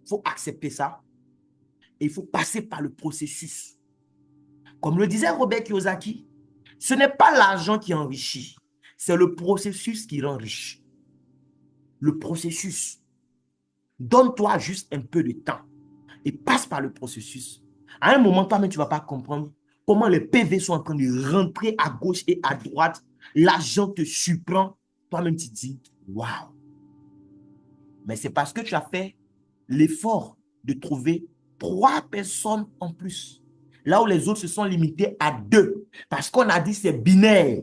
Il faut accepter ça et il faut passer par le processus. Comme le disait Robert Kiyosaki, ce n'est pas l'argent qui enrichit, c'est le processus qui rend riche. Le processus. Donne-toi juste un peu de temps et passe par le processus. À un moment, toi-même, tu ne vas pas comprendre comment les PV sont en train de rentrer à gauche et à droite. L'argent te surprend. Toi-même, tu te dis, waouh. Mais c'est parce que tu as fait l'effort de trouver 3 personnes en plus. Là où les autres se sont limités à 2. Parce qu'on a dit c'est binaire.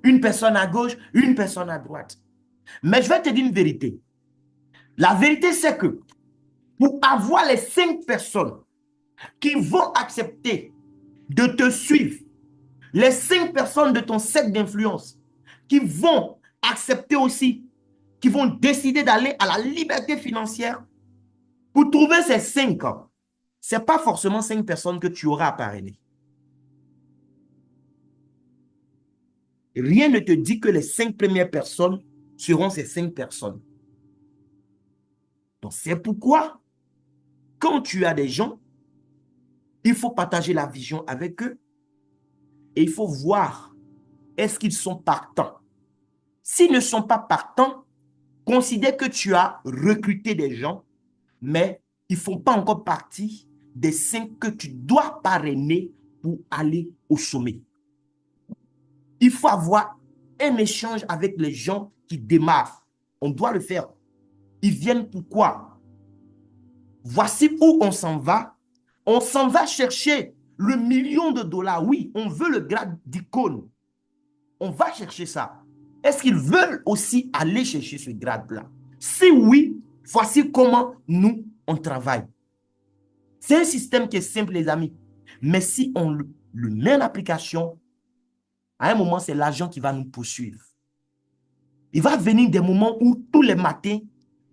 Une personne à gauche, une personne à droite. Mais je vais te dire une vérité. La vérité, c'est que pour avoir les 5 personnes qui vont accepter de te suivre, les 5 personnes de ton cercle d'influence qui vont accepter aussi, qui vont décider d'aller à la liberté financière, pour trouver ces 5 ans, ce n'est pas forcément 5 personnes que tu auras à parrainer. Rien ne te dit que les 5 premières personnes seront ces 5 personnes. Donc, c'est pourquoi, quand tu as des gens, il faut partager la vision avec eux et il faut voir est-ce qu'ils sont partants. S'ils ne sont pas partants, considère que tu as recruté des gens, mais ils ne font pas encore partie des 5 que tu dois parrainer pour aller au sommet. Il faut avoir un échange avec les gens qui démarrent. On doit le faire. Ils viennent pourquoi? Voici où on s'en va. On s'en va chercher le million de dollars. Oui, on veut le grade d'icône. On va chercher ça. Est-ce qu'ils veulent aussi aller chercher ce grade-là? Si oui, voici comment nous, on travaille. C'est un système qui est simple, les amis. Mais si on le met en application, à un moment, c'est l'argent qui va nous poursuivre. Il va venir des moments où tous les matins,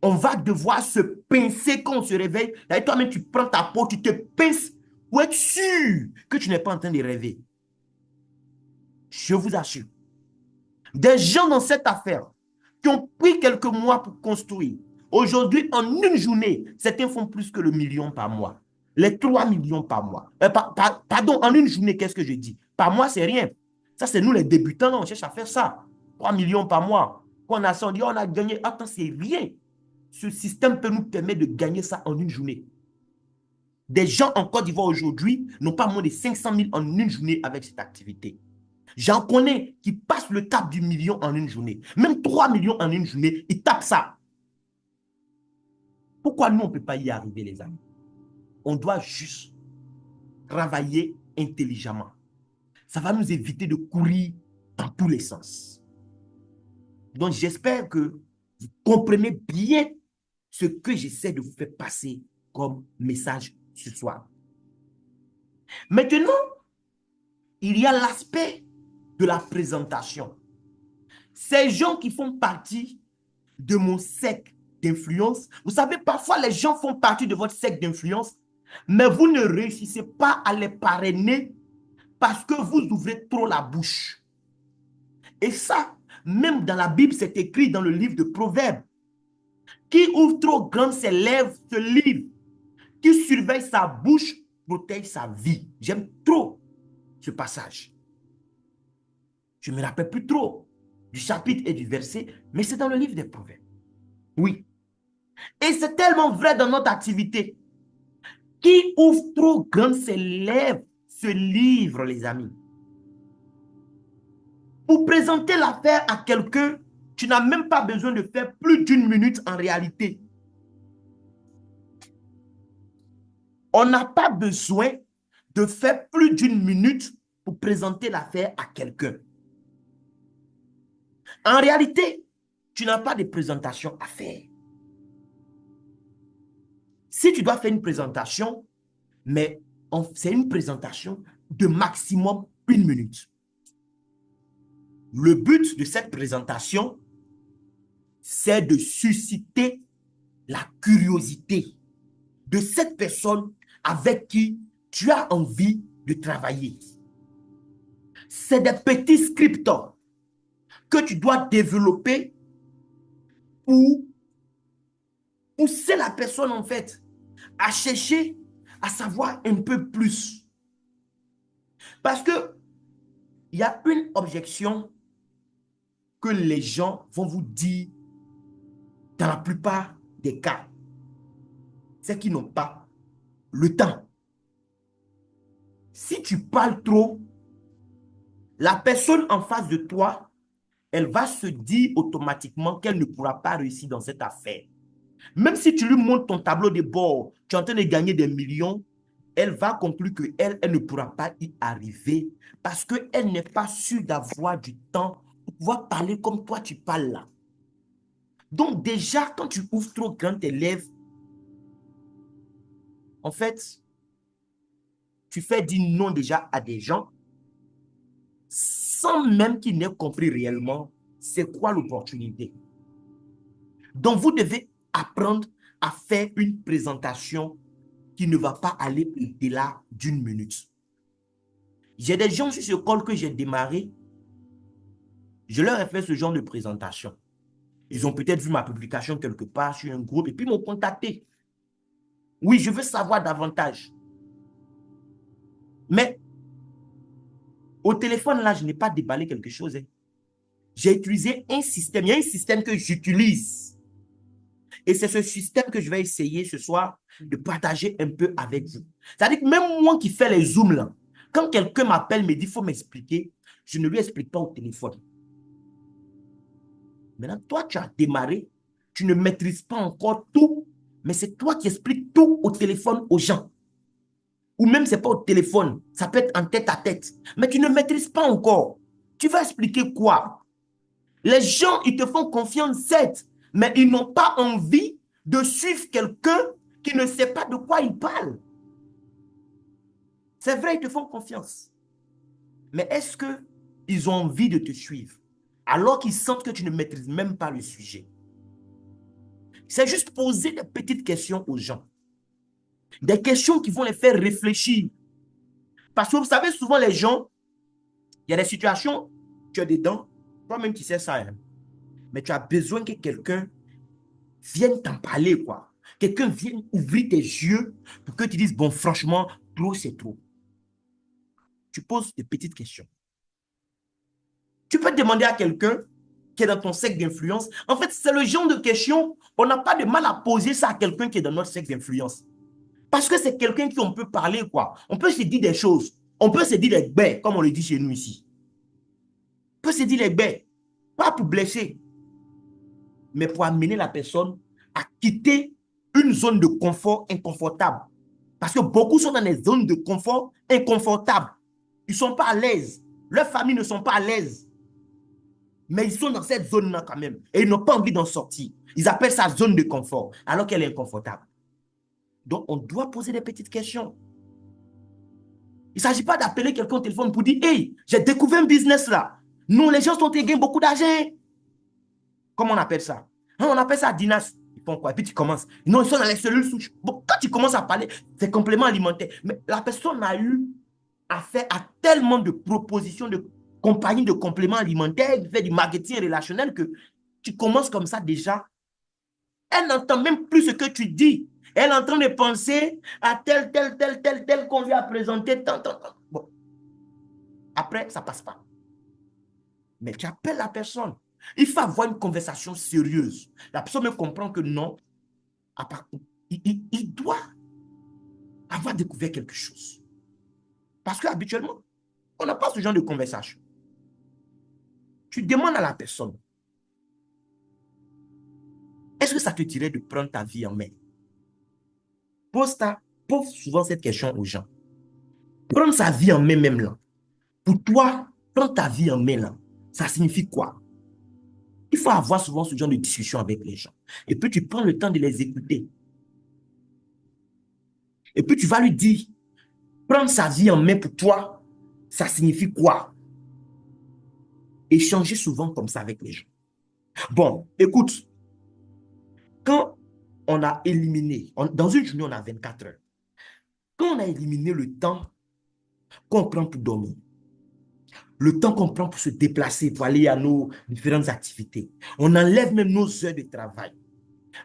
on va devoir se pincer quand on se réveille. Et toi-même, tu prends ta peau, tu te pinces pour être sûr que tu n'es pas en train de rêver. Je vous assure. Des gens dans cette affaire qui ont pris quelques mois pour construire. Aujourd'hui, en une journée, certains font plus que le million par mois. Les 3 millions par mois. Pardon, en une journée, qu'est-ce que je dis? Par mois, c'est rien. Ça, c'est nous les débutants, là, on cherche à faire ça. 3 millions par mois. Quand on a ça, on dit, on a gagné. Attends, c'est rien. Ce système peut nous permettre de gagner ça en une journée. Des gens en Côte d'Ivoire aujourd'hui n'ont pas moins de 500 000 en une journée avec cette activité. J'en connais qui passent le cap du million en une journée. Même 3 millions en une journée, ils tapent ça. Pourquoi nous, on ne peut pas y arriver, les amis? On doit juste travailler intelligemment. Ça va nous éviter de courir dans tous les sens. Donc, j'espère que vous comprenez bien ce que j'essaie de vous faire passer comme message ce soir. Maintenant, il y a l'aspect de la présentation. Ces gens qui font partie de mon cercle d'influence, vous savez, parfois les gens font partie de votre cercle d'influence, mais vous ne réussissez pas à les parrainer parce que vous ouvrez trop la bouche. Et ça, même dans la Bible, c'est écrit dans le livre de Proverbes. Qui ouvre trop grand ses lèvres se livre. Qui surveille sa bouche protège sa vie. J'aime trop ce passage. Je ne me rappelle plus trop du chapitre et du verset, mais c'est dans le livre des Proverbes. Oui. Et c'est tellement vrai dans notre activité. Qui ouvre trop grand ses lèvres se livre, les amis. Pour présenter l'affaire à quelqu'un, tu n'as même pas besoin de faire plus d'une minute en réalité. On n'a pas besoin de faire plus d'une minute pour présenter l'affaire à quelqu'un. En réalité, tu n'as pas de présentation à faire. Si tu dois faire une présentation, mais c'est une présentation de maximum une minute. Le but de cette présentation, c'est de susciter la curiosité de cette personne avec qui tu as envie de travailler. C'est des petits scripts que tu dois développer pour pousser la personne en fait à chercher à savoir un peu plus. Parce que il y a une objection que les gens vont vous dire dans la plupart des cas. C'est qu'ils n'ont pas le temps. Si tu parles trop, la personne en face de toi, elle va se dire automatiquement qu'elle ne pourra pas réussir dans cette affaire. Même si tu lui montres ton tableau de bord, tu es en train de gagner des millions, elle va conclure qu'elle ne pourra pas y arriver parce qu'elle n'est pas sûre d'avoir du temps pour pouvoir parler comme toi tu parles là. Donc déjà, quand tu ouvres trop grand tes lèvres, en fait, tu fais dire non déjà à des gens sans même qu'ils n'aient compris réellement c'est quoi l'opportunité. Donc, vous devez apprendre à faire une présentation qui ne va pas aller au-delà d'une minute. J'ai des gens sur ce call que j'ai démarré, je leur ai fait ce genre de présentation. Ils ont peut-être vu ma publication quelque part sur un groupe et puis m'ont contacté. Oui, je veux savoir davantage. Mais au téléphone, là, je n'ai pas déballé quelque chose. J'ai utilisé un système. Il y a un système que j'utilise. Et c'est ce système que je vais essayer ce soir de partager un peu avec vous. C'est-à-dire que même moi qui fais les zooms là, quand quelqu'un m'appelle, me dit, il faut m'expliquer, je ne lui explique pas au téléphone. Maintenant, toi, tu as démarré, tu ne maîtrises pas encore tout, mais c'est toi qui expliques tout au téléphone aux gens. Ou même, ce n'est pas au téléphone, ça peut être en tête à tête, mais tu ne maîtrises pas encore. Tu vas expliquer quoi? Les gens, ils te font confiance, certes, mais ils n'ont pas envie de suivre quelqu'un qui ne sait pas de quoi il parle. C'est vrai, ils te font confiance. Mais est-ce qu'ils ont envie de te suivre alors qu'ils sentent que tu ne maîtrises même pas le sujet? C'est juste poser des petites questions aux gens. Des questions qui vont les faire réfléchir. Parce que vous savez, souvent les gens, il y a des situations, tu es dedans, toi-même tu sais ça, hein, mais tu as besoin que quelqu'un vienne t'en parler, quoi. Quelqu'un vienne ouvrir tes yeux pour que tu dises, bon, franchement, trop, c'est trop. Tu poses des petites questions. Tu peux demander à quelqu'un qui est dans ton cercle d'influence. En fait, c'est le genre de question, on n'a pas de mal à poser ça à quelqu'un qui est dans notre cercle d'influence. Parce que c'est quelqu'un qui on peut parler, quoi. On peut se dire des choses. On peut se dire des baies, comme on le dit chez nous ici. On peut se dire les baies. Pas pour blesser, mais pour amener la personne à quitter une zone de confort inconfortable. Parce que beaucoup sont dans des zones de confort inconfortables. Ils ne sont pas à l'aise. Leurs familles ne sont pas à l'aise. Mais ils sont dans cette zone-là quand même. Et ils n'ont pas envie d'en sortir. Ils appellent ça zone de confort, alors qu'elle est inconfortable. Donc, on doit poser des petites questions. Il ne s'agit pas d'appeler quelqu'un au téléphone pour dire « Hey, j'ai découvert un business là. Nous, les gens sont gagnent beaucoup d'argent. » Comment on appelle ça? On appelle ça Dinas. Ils font quoi? Et puis tu commences. Non, ils sont dans les cellules souches. Bon, quand tu commences à parler, c'est complément alimentaire. Mais la personne a eu affaire à tellement de propositions de compagnies de compléments alimentaires, qui fait du marketing relationnel que tu commences comme ça déjà. Elle n'entend même plus ce que tu dis. Elle est en train de penser à tel qu'on lui a présenté. Tant. Bon. Après, ça ne passe pas. Mais tu appelles la personne. Il faut avoir une conversation sérieuse. La personne me comprend que non, il doit avoir découvert quelque chose. Parce qu'habituellement, on n'a pas ce genre de conversation. Tu demandes à la personne, est-ce que ça te dirait de prendre ta vie en main? Pose souvent cette question aux gens. Prendre sa vie en main même là. Pour toi, prendre ta vie en main là, ça signifie quoi? Il faut avoir souvent ce genre de discussion avec les gens. Et puis tu prends le temps de les écouter. Et puis tu vas lui dire, prendre sa vie en main pour toi, ça signifie quoi? Échanger souvent comme ça avec les gens. Bon, écoute, quand on a éliminé, dans une journée, on a 24 heures. Quand on a éliminé le temps qu'on prend pour dormir, le temps qu'on prend pour se déplacer, pour aller à nos différentes activités, on enlève même nos heures de travail,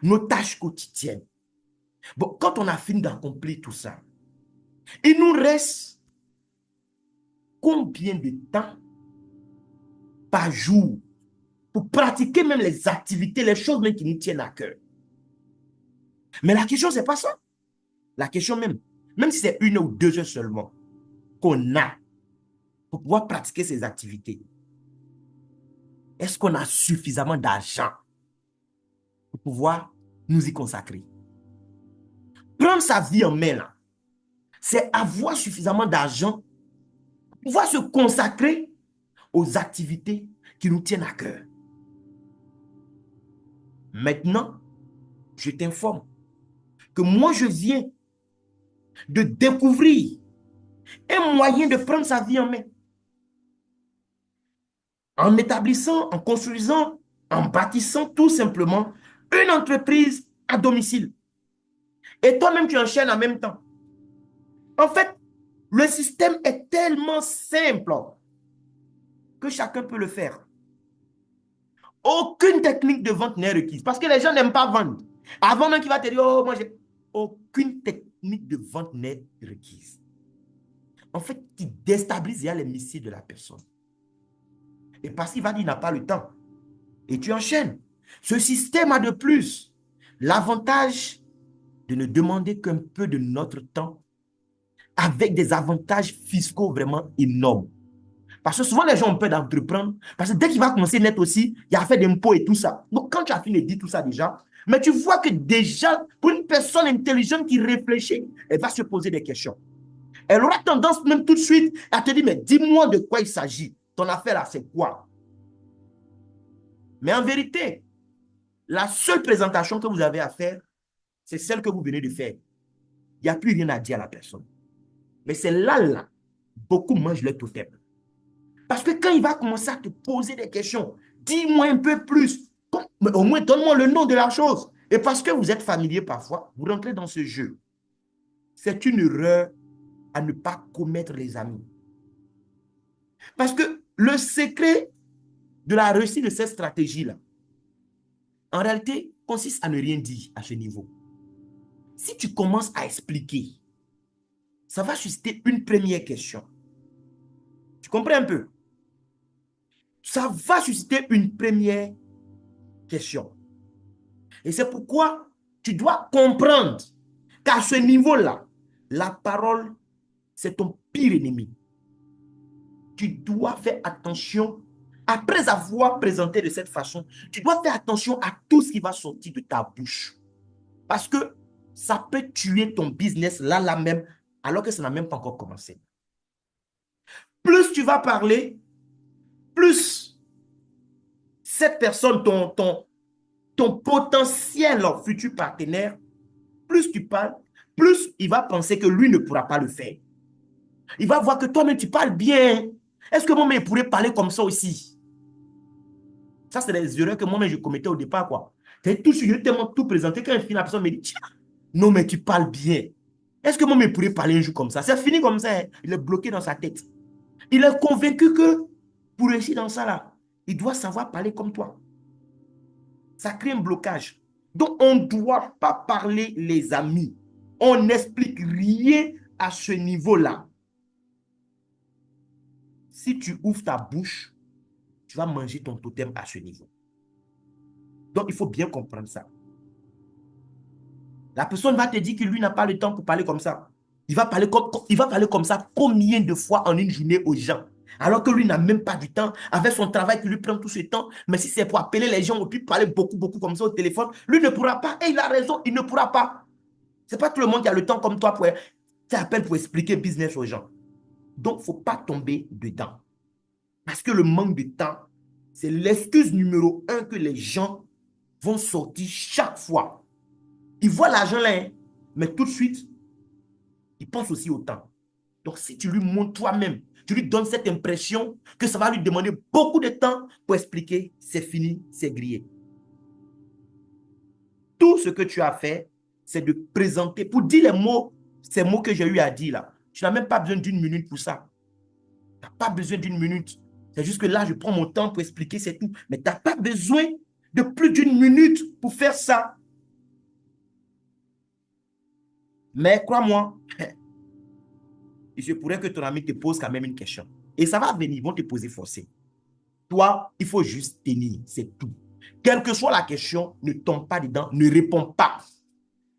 nos tâches quotidiennes. Bon, quand on a fini d'accomplir tout ça, il nous reste combien de temps par jour pour pratiquer même les activités, les choses même qui nous tiennent à cœur? Mais la question, ce n'est pas ça. La question même si c'est 1 ou 2 heures seulement qu'on a pour pouvoir pratiquer ces activités, est-ce qu'on a suffisamment d'argent pour pouvoir nous y consacrer? Prendre sa vie en main, là, c'est avoir suffisamment d'argent pour pouvoir se consacrer aux activités qui nous tiennent à cœur. Maintenant, je t'informe que moi, je viens de découvrir un moyen de prendre sa vie en main. En établissant, en construisant, en bâtissant tout simplement une entreprise à domicile. Et toi-même, tu enchaînes en même temps. En fait, le système est tellement simple que chacun peut le faire. Aucune technique de vente n'est requise parce que les gens n'aiment pas vendre. Avant même qu'il va te dire, oh, moi j'ai... Aucune technique de vente n'est requise. En fait, tu déstabilises les missiles de la personne. Et parce qu'il va dire, il n'a pas le temps. Et tu enchaînes. Ce système a de plus l'avantage de ne demander qu'un peu de notre temps avec des avantages fiscaux vraiment énormes. Parce que souvent, les gens ont peur d'entreprendre. Parce que dès qu'il va commencer net aussi, il y a affaire d'impôts et tout ça. Donc, quand tu as fini de dire tout ça déjà, mais tu vois que déjà, pour une personne intelligente qui réfléchit, elle va se poser des questions. Elle aura tendance même tout de suite à te dire, mais dis-moi de quoi il s'agit. Ton affaire là, c'est quoi? Mais en vérité, la seule présentation que vous avez à faire, c'est celle que vous venez de faire. Il n'y a plus rien à dire à la personne. Mais c'est là, beaucoup mangent le totem. Parce que quand il va commencer à te poser des questions, dis-moi un peu plus. Mais au moins, donne-moi le nom de la chose. Et parce que vous êtes familier parfois, vous rentrez dans ce jeu. C'est une erreur à ne pas commettre, les amis. Parce que le secret de la réussite de cette stratégie-là, en réalité, consiste à ne rien dire à ce niveau. Si tu commences à expliquer, ça va susciter une première question. Tu comprends un peu? ça va susciter une première question. Et c'est pourquoi tu dois comprendre qu'à ce niveau-là, la parole, c'est ton pire ennemi. Tu dois faire attention. Après avoir présenté de cette façon, tu dois faire attention à tout ce qui va sortir de ta bouche. Parce que ça peut tuer ton business là même, alors que ça n'a même pas encore commencé. Plus tu vas parler, plus cette personne, ton potentiel futur partenaire, plus tu parles, plus il va penser que lui ne pourra pas le faire. Il va voir que toi-même, tu parles bien. Est-ce que moi-même, je pourrais parler comme ça aussi? Ça, c'est les erreurs que moi-même, je commettais au départ, quoi. Je tellement tout présenté quand la personne me dit, tiens, non, mais tu parles bien. Est-ce que moi-même, je pourrais parler un jour comme ça? C'est fini comme ça. Hein. Il est bloqué dans sa tête. Il est convaincu que pour réussir dans ça, là, il doit savoir parler comme toi. Ça crée un blocage. Donc, on ne doit pas parler, les amis. On n'explique rien à ce niveau-là. Si tu ouvres ta bouche, tu vas manger ton totem à ce niveau. Donc, il faut bien comprendre ça. La personne va te dire que lui n'a pas le temps pour parler comme ça. Il va parler comme ça combien de fois en une journée aux gens? Alors que lui n'a même pas du temps, avec son travail qui lui prend tout ce temps. Mais si c'est pour appeler les gens ou puis parler beaucoup comme ça au téléphone, lui ne pourra pas. Et il a raison, il ne pourra pas. Ce n'est pas tout le monde qui a le temps comme toi pour t'appeler pour expliquer business aux gens. Donc, il ne faut pas tomber dedans. Parce que le manque de temps, c'est l'excuse numéro 1 que les gens vont sortir chaque fois. Ils voient l'argent là, hein, mais tout de suite, ils pensent aussi au temps. Donc, si tu lui montres toi-même, tu lui donnes cette impression que ça va lui demander beaucoup de temps pour expliquer, c'est fini, c'est grillé. Tout ce que tu as fait, c'est de présenter, pour dire les mots, ces mots que j'ai eu à dire là. Tu n'as même pas besoin d'une minute pour ça. Tu n'as pas besoin d'une minute. C'est juste que là, je prends mon temps pour expliquer, c'est tout. Mais tu n'as pas besoin de plus d'une minute pour faire ça. Mais crois-moi, il se pourrait que ton ami te pose quand même une question. Et ça va venir, ils vont te poser forcément. Toi, il faut juste tenir, c'est tout. Quelle que soit la question, ne tombe pas dedans, ne réponds pas.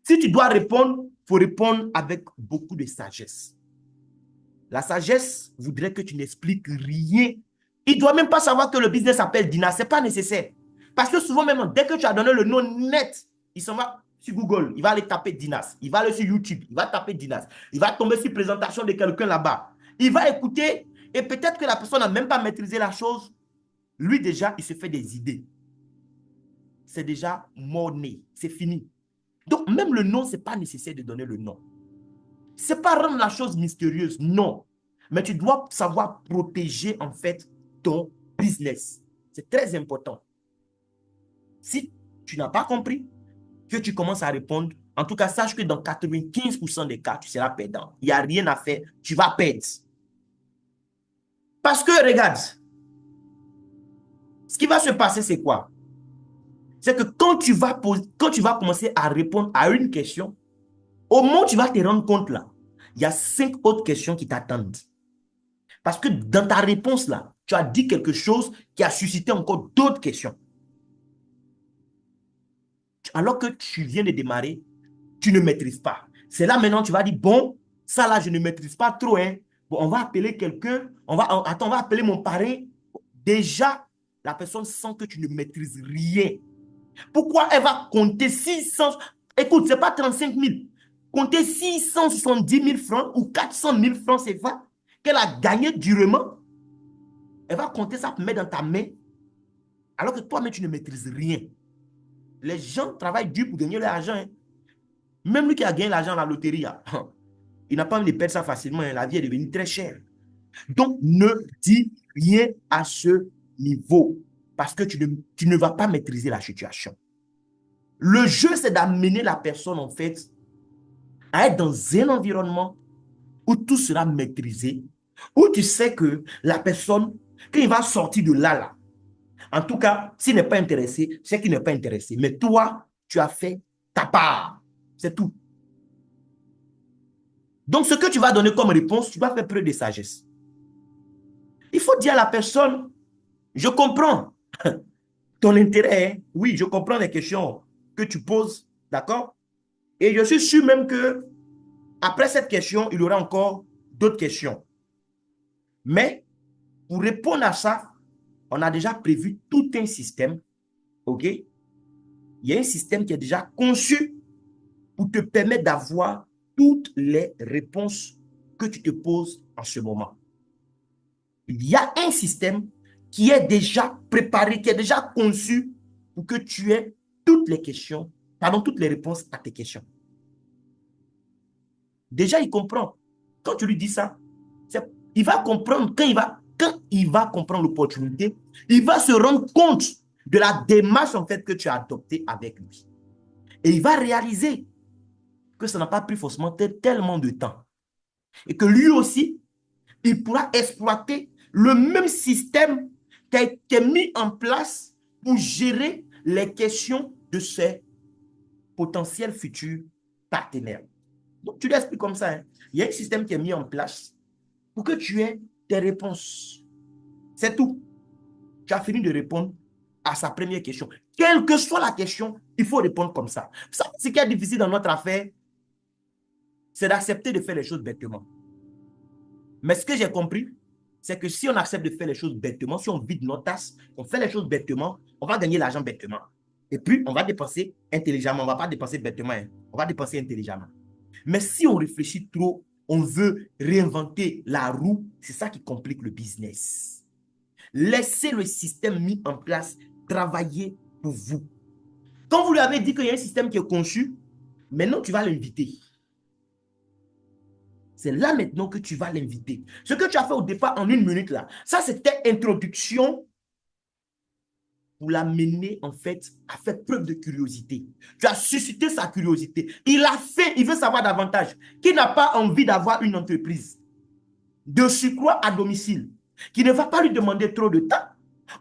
Si tu dois répondre, il faut répondre avec beaucoup de sagesse. La sagesse voudrait que tu n'expliques rien. Il ne doit même pas savoir que le business s'appelle Dina. Ce n'est pas nécessaire. Parce que souvent, même, dès que tu as donné le nom net, il s'en va sur Google. Il va aller taper Dinas. Il va aller sur YouTube. Il va taper Dinas. Il va tomber sur présentation de quelqu'un là-bas. Il va écouter. Et peut-être que la personne n'a même pas maîtrisé la chose. Lui, déjà, il se fait des idées. C'est déjà mort-né. C'est fini. Donc, même le nom, ce n'est pas nécessaire de donner le nom. Ce n'est pas rendre la chose mystérieuse, non. Mais tu dois savoir protéger, en fait, ton business. C'est très important. Si tu n'as pas compris, que tu commences à répondre, en tout cas, sache que dans 95% des cas, tu seras perdant. Il n'y a rien à faire, tu vas perdre. Parce que, regarde, ce qui va se passer, c'est quoi? C'est que quand tu vas commencer à répondre à une question, au moment où tu vas te rendre compte là, il y a 5 autres questions qui t'attendent. Parce que dans ta réponse là, tu as dit quelque chose qui a suscité encore d'autres questions. Alors que tu viens de démarrer, tu ne maîtrises pas. C'est là maintenant tu vas dire, bon, ça là, je ne maîtrise pas trop. Hein. Bon, on va appeler quelqu'un, on va appeler mon parrain. Déjà, la personne sent que tu ne maîtrises rien. Pourquoi elle va compter 600... Écoute, ce n'est pas 35 000. Compter 670 000 francs ou 400 000 francs CFA qu'elle a gagné durement. Elle va compter ça pour mettre dans ta main alors que toi-même, tu ne maîtrises rien. Les gens travaillent dur pour gagner leur argent. Hein. Même lui qui a gagné l'argent à la loterie, il n'a pas envie de perdre ça facilement. Hein. La vie est devenue très chère. Donc, ne dis rien à ce niveau parce que tu ne vas pas maîtriser la situation. Le jeu, c'est d'amener la personne, en fait, à être dans un environnement où tout sera maîtrisé, où tu sais que la personne, quand il va sortir de là, en tout cas, s'il n'est pas intéressé, c'est qu'il n'est pas intéressé. Mais toi, tu as fait ta part. C'est tout. Donc, ce que tu vas donner comme réponse, tu vas faire preuve de sagesse. Il faut dire à la personne, Je comprends ton intérêt, hein. Oui, je comprends les questions que tu poses, d'accord? Et je suis sûr même que après cette question, il y aura encore d'autres questions. Mais pour répondre à ça, on a déjà prévu tout un système, ok? Il y a un système qui est déjà conçu pour te permettre d'avoir toutes les réponses que tu te poses en ce moment. Il y a un système qui est déjà préparé, qui est déjà conçu pour que tu aies toutes les questions, pardon, toutes les réponses à tes questions. Déjà, il comprend. Quand tu lui dis ça, il va comprendre, quand il va comprendre l'opportunité, il va se rendre compte de la démarche en fait que tu as adoptée avec lui. Et il va réaliser que ça n'a pas pris forcément tellement de temps. Et que lui aussi, il pourra exploiter le même système qui est mis en place pour gérer les questions de ses potentiels futurs partenaires. Donc, tu l'expliques comme ça. Hein. Il y a un système qui est mis en place pour que tu aies tes réponses. C'est tout. Tu as fini de répondre à sa première question. Quelle que soit la question, il faut répondre comme ça. Ce qui est difficile dans notre affaire, c'est d'accepter de faire les choses bêtement. Mais ce que j'ai compris, c'est que si on accepte de faire les choses bêtement, si on vide nos tasses, on fait les choses bêtement, on va gagner l'argent bêtement. Et puis, on va dépenser intelligemment. On ne va pas dépenser bêtement, hein. On va dépenser intelligemment. Mais si on réfléchit trop, on veut réinventer la roue, c'est ça qui complique le business. Laissez le système mis en place travailler pour vous. Quand vous lui avez dit qu'il y a un système qui est conçu, maintenant tu vas l'inviter. C'est là maintenant que tu vas l'inviter. Ce que tu as fait au départ en 1 minute là, ça c'était introduction pour l'amener en fait à faire preuve de curiosité. Tu as suscité sa curiosité. Il a fait, il veut savoir davantage. Qui n'a pas envie d'avoir une entreprise de surcroît à domicile, qui ne va pas lui demander trop de temps,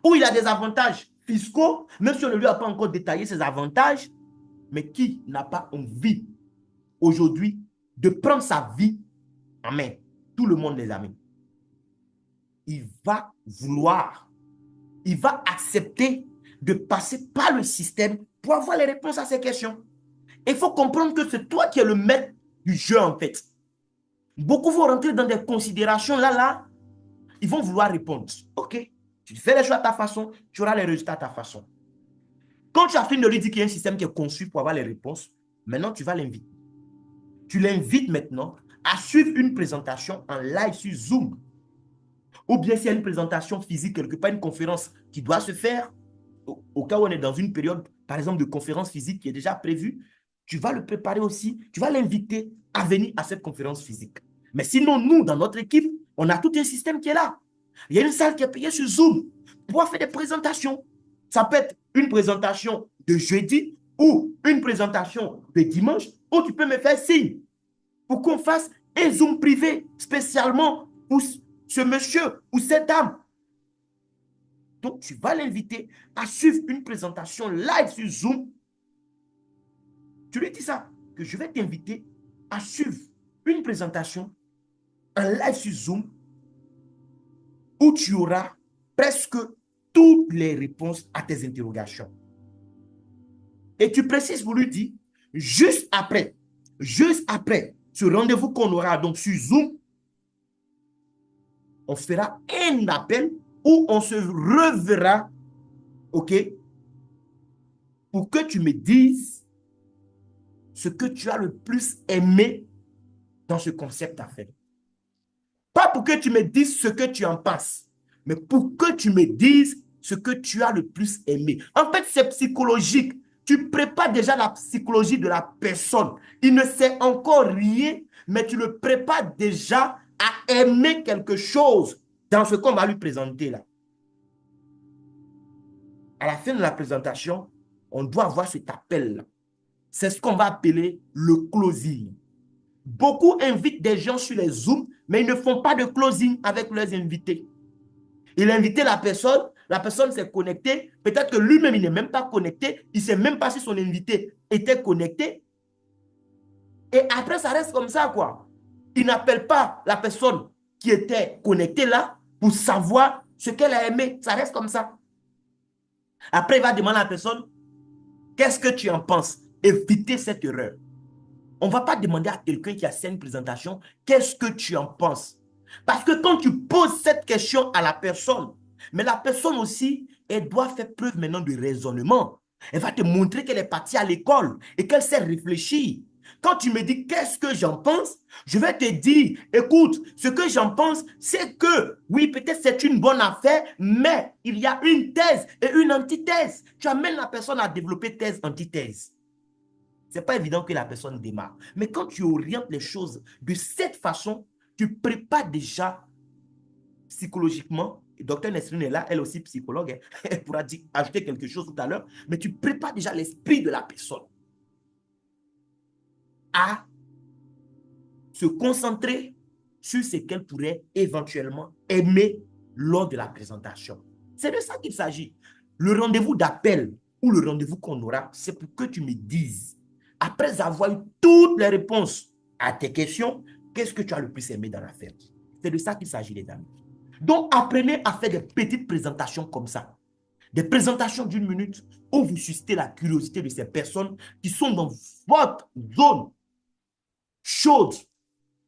où il a des avantages fiscaux, même si on ne lui a pas encore détaillé ses avantages, mais qui n'a pas envie aujourd'hui de prendre sa vie en main. Tout le monde, les amis. Il va vouloir, il va accepter de passer par le système pour avoir les réponses à ces questions. Il faut comprendre que c'est toi qui es le maître du jeu en fait. Beaucoup vont rentrer dans des considérations là, ils vont vouloir répondre. Ok, tu fais les choses à ta façon, tu auras les résultats à ta façon. Quand tu as fini de lui dire qu'il y a un système qui est conçu pour avoir les réponses, maintenant tu vas l'inviter. Tu l'invites maintenant à suivre une présentation en live sur Zoom. Ou bien s'il y a une présentation physique quelque part, une conférence qui doit se faire, au cas où on est dans une période, par exemple, de conférence physique qui est déjà prévue, tu vas le préparer aussi, tu vas l'inviter à venir à cette conférence physique. Mais sinon, nous, dans notre équipe, on a tout un système qui est là. Il y a une salle qui est payée sur Zoom pour pouvoir faire des présentations. Ça peut être une présentation de jeudi ou une présentation de dimanche où tu peux me faire signe pour qu'on fasse un Zoom privé spécialement pour ce monsieur ou cette dame. Donc, tu vas l'inviter à suivre une présentation live sur Zoom. Tu lui dis ça, que je vais t'inviter à suivre une présentation en live sur Zoom où tu auras presque toutes les réponses à tes interrogations. Et tu précises pour lui dire, juste après ce rendez-vous qu'on aura donc sur Zoom, on fera un appel où on se reverra, ok, pour que tu me dises ce que tu as le plus aimé dans ce concept à faire. Pas pour que tu me dises ce que tu en penses, mais pour que tu me dises ce que tu as le plus aimé. En fait, c'est psychologique. Tu prépares déjà la psychologie de la personne. Il ne sait encore rien, mais tu le prépares déjà à aimer quelque chose dans ce qu'on va lui présenter là. À la fin de la présentation, on doit avoir cet appel-là. C'est ce qu'on va appeler le closing. Beaucoup invitent des gens sur les Zooms, mais ils ne font pas de closing avec leurs invités. Il a invité la personne s'est connectée, peut-être que lui-même, il n'est même pas connecté, il ne sait même pas si son invité était connecté. Et après, ça reste comme ça, quoi. Il n'appelle pas la personne qui était connectée là pour savoir ce qu'elle a aimé, ça reste comme ça. Après, il va demander à la personne, qu'est-ce que tu en penses? Évitez cette erreur. On ne va pas demander à quelqu'un qui a fait une présentation, qu'est-ce que tu en penses? Parce que quand tu poses cette question à la personne, mais la personne aussi, elle doit faire preuve maintenant de raisonnement. Elle va te montrer qu'elle est partie à l'école et qu'elle sait réfléchir. Quand tu me dis qu'est-ce que j'en pense, je vais te dire, écoute, ce que j'en pense, c'est que, oui, peut-être c'est une bonne affaire, mais il y a une thèse et une antithèse. Tu amènes la personne à développer thèse, antithèse. C'est pas évident que la personne démarre. Mais quand tu orientes les choses de cette façon, tu prépares déjà psychologiquement. Docteur Nesrine est là, elle aussi psychologue, hein. Elle pourra dire, ajouter quelque chose tout à l'heure, mais tu prépares déjà l'esprit de la personne à se concentrer sur ce qu'elle pourrait éventuellement aimer lors de la présentation. C'est de ça qu'il s'agit. Le rendez-vous d'appel ou le rendez-vous qu'on aura, c'est pour que tu me dises, après avoir eu toutes les réponses à tes questions, qu'est-ce que tu as le plus aimé dans l'affaire? C'est de ça qu'il s'agit, les amis. Donc, apprenez à faire des petites présentations comme ça. Des présentations d'une minute où vous suscitez la curiosité de ces personnes qui sont dans votre zone chaude.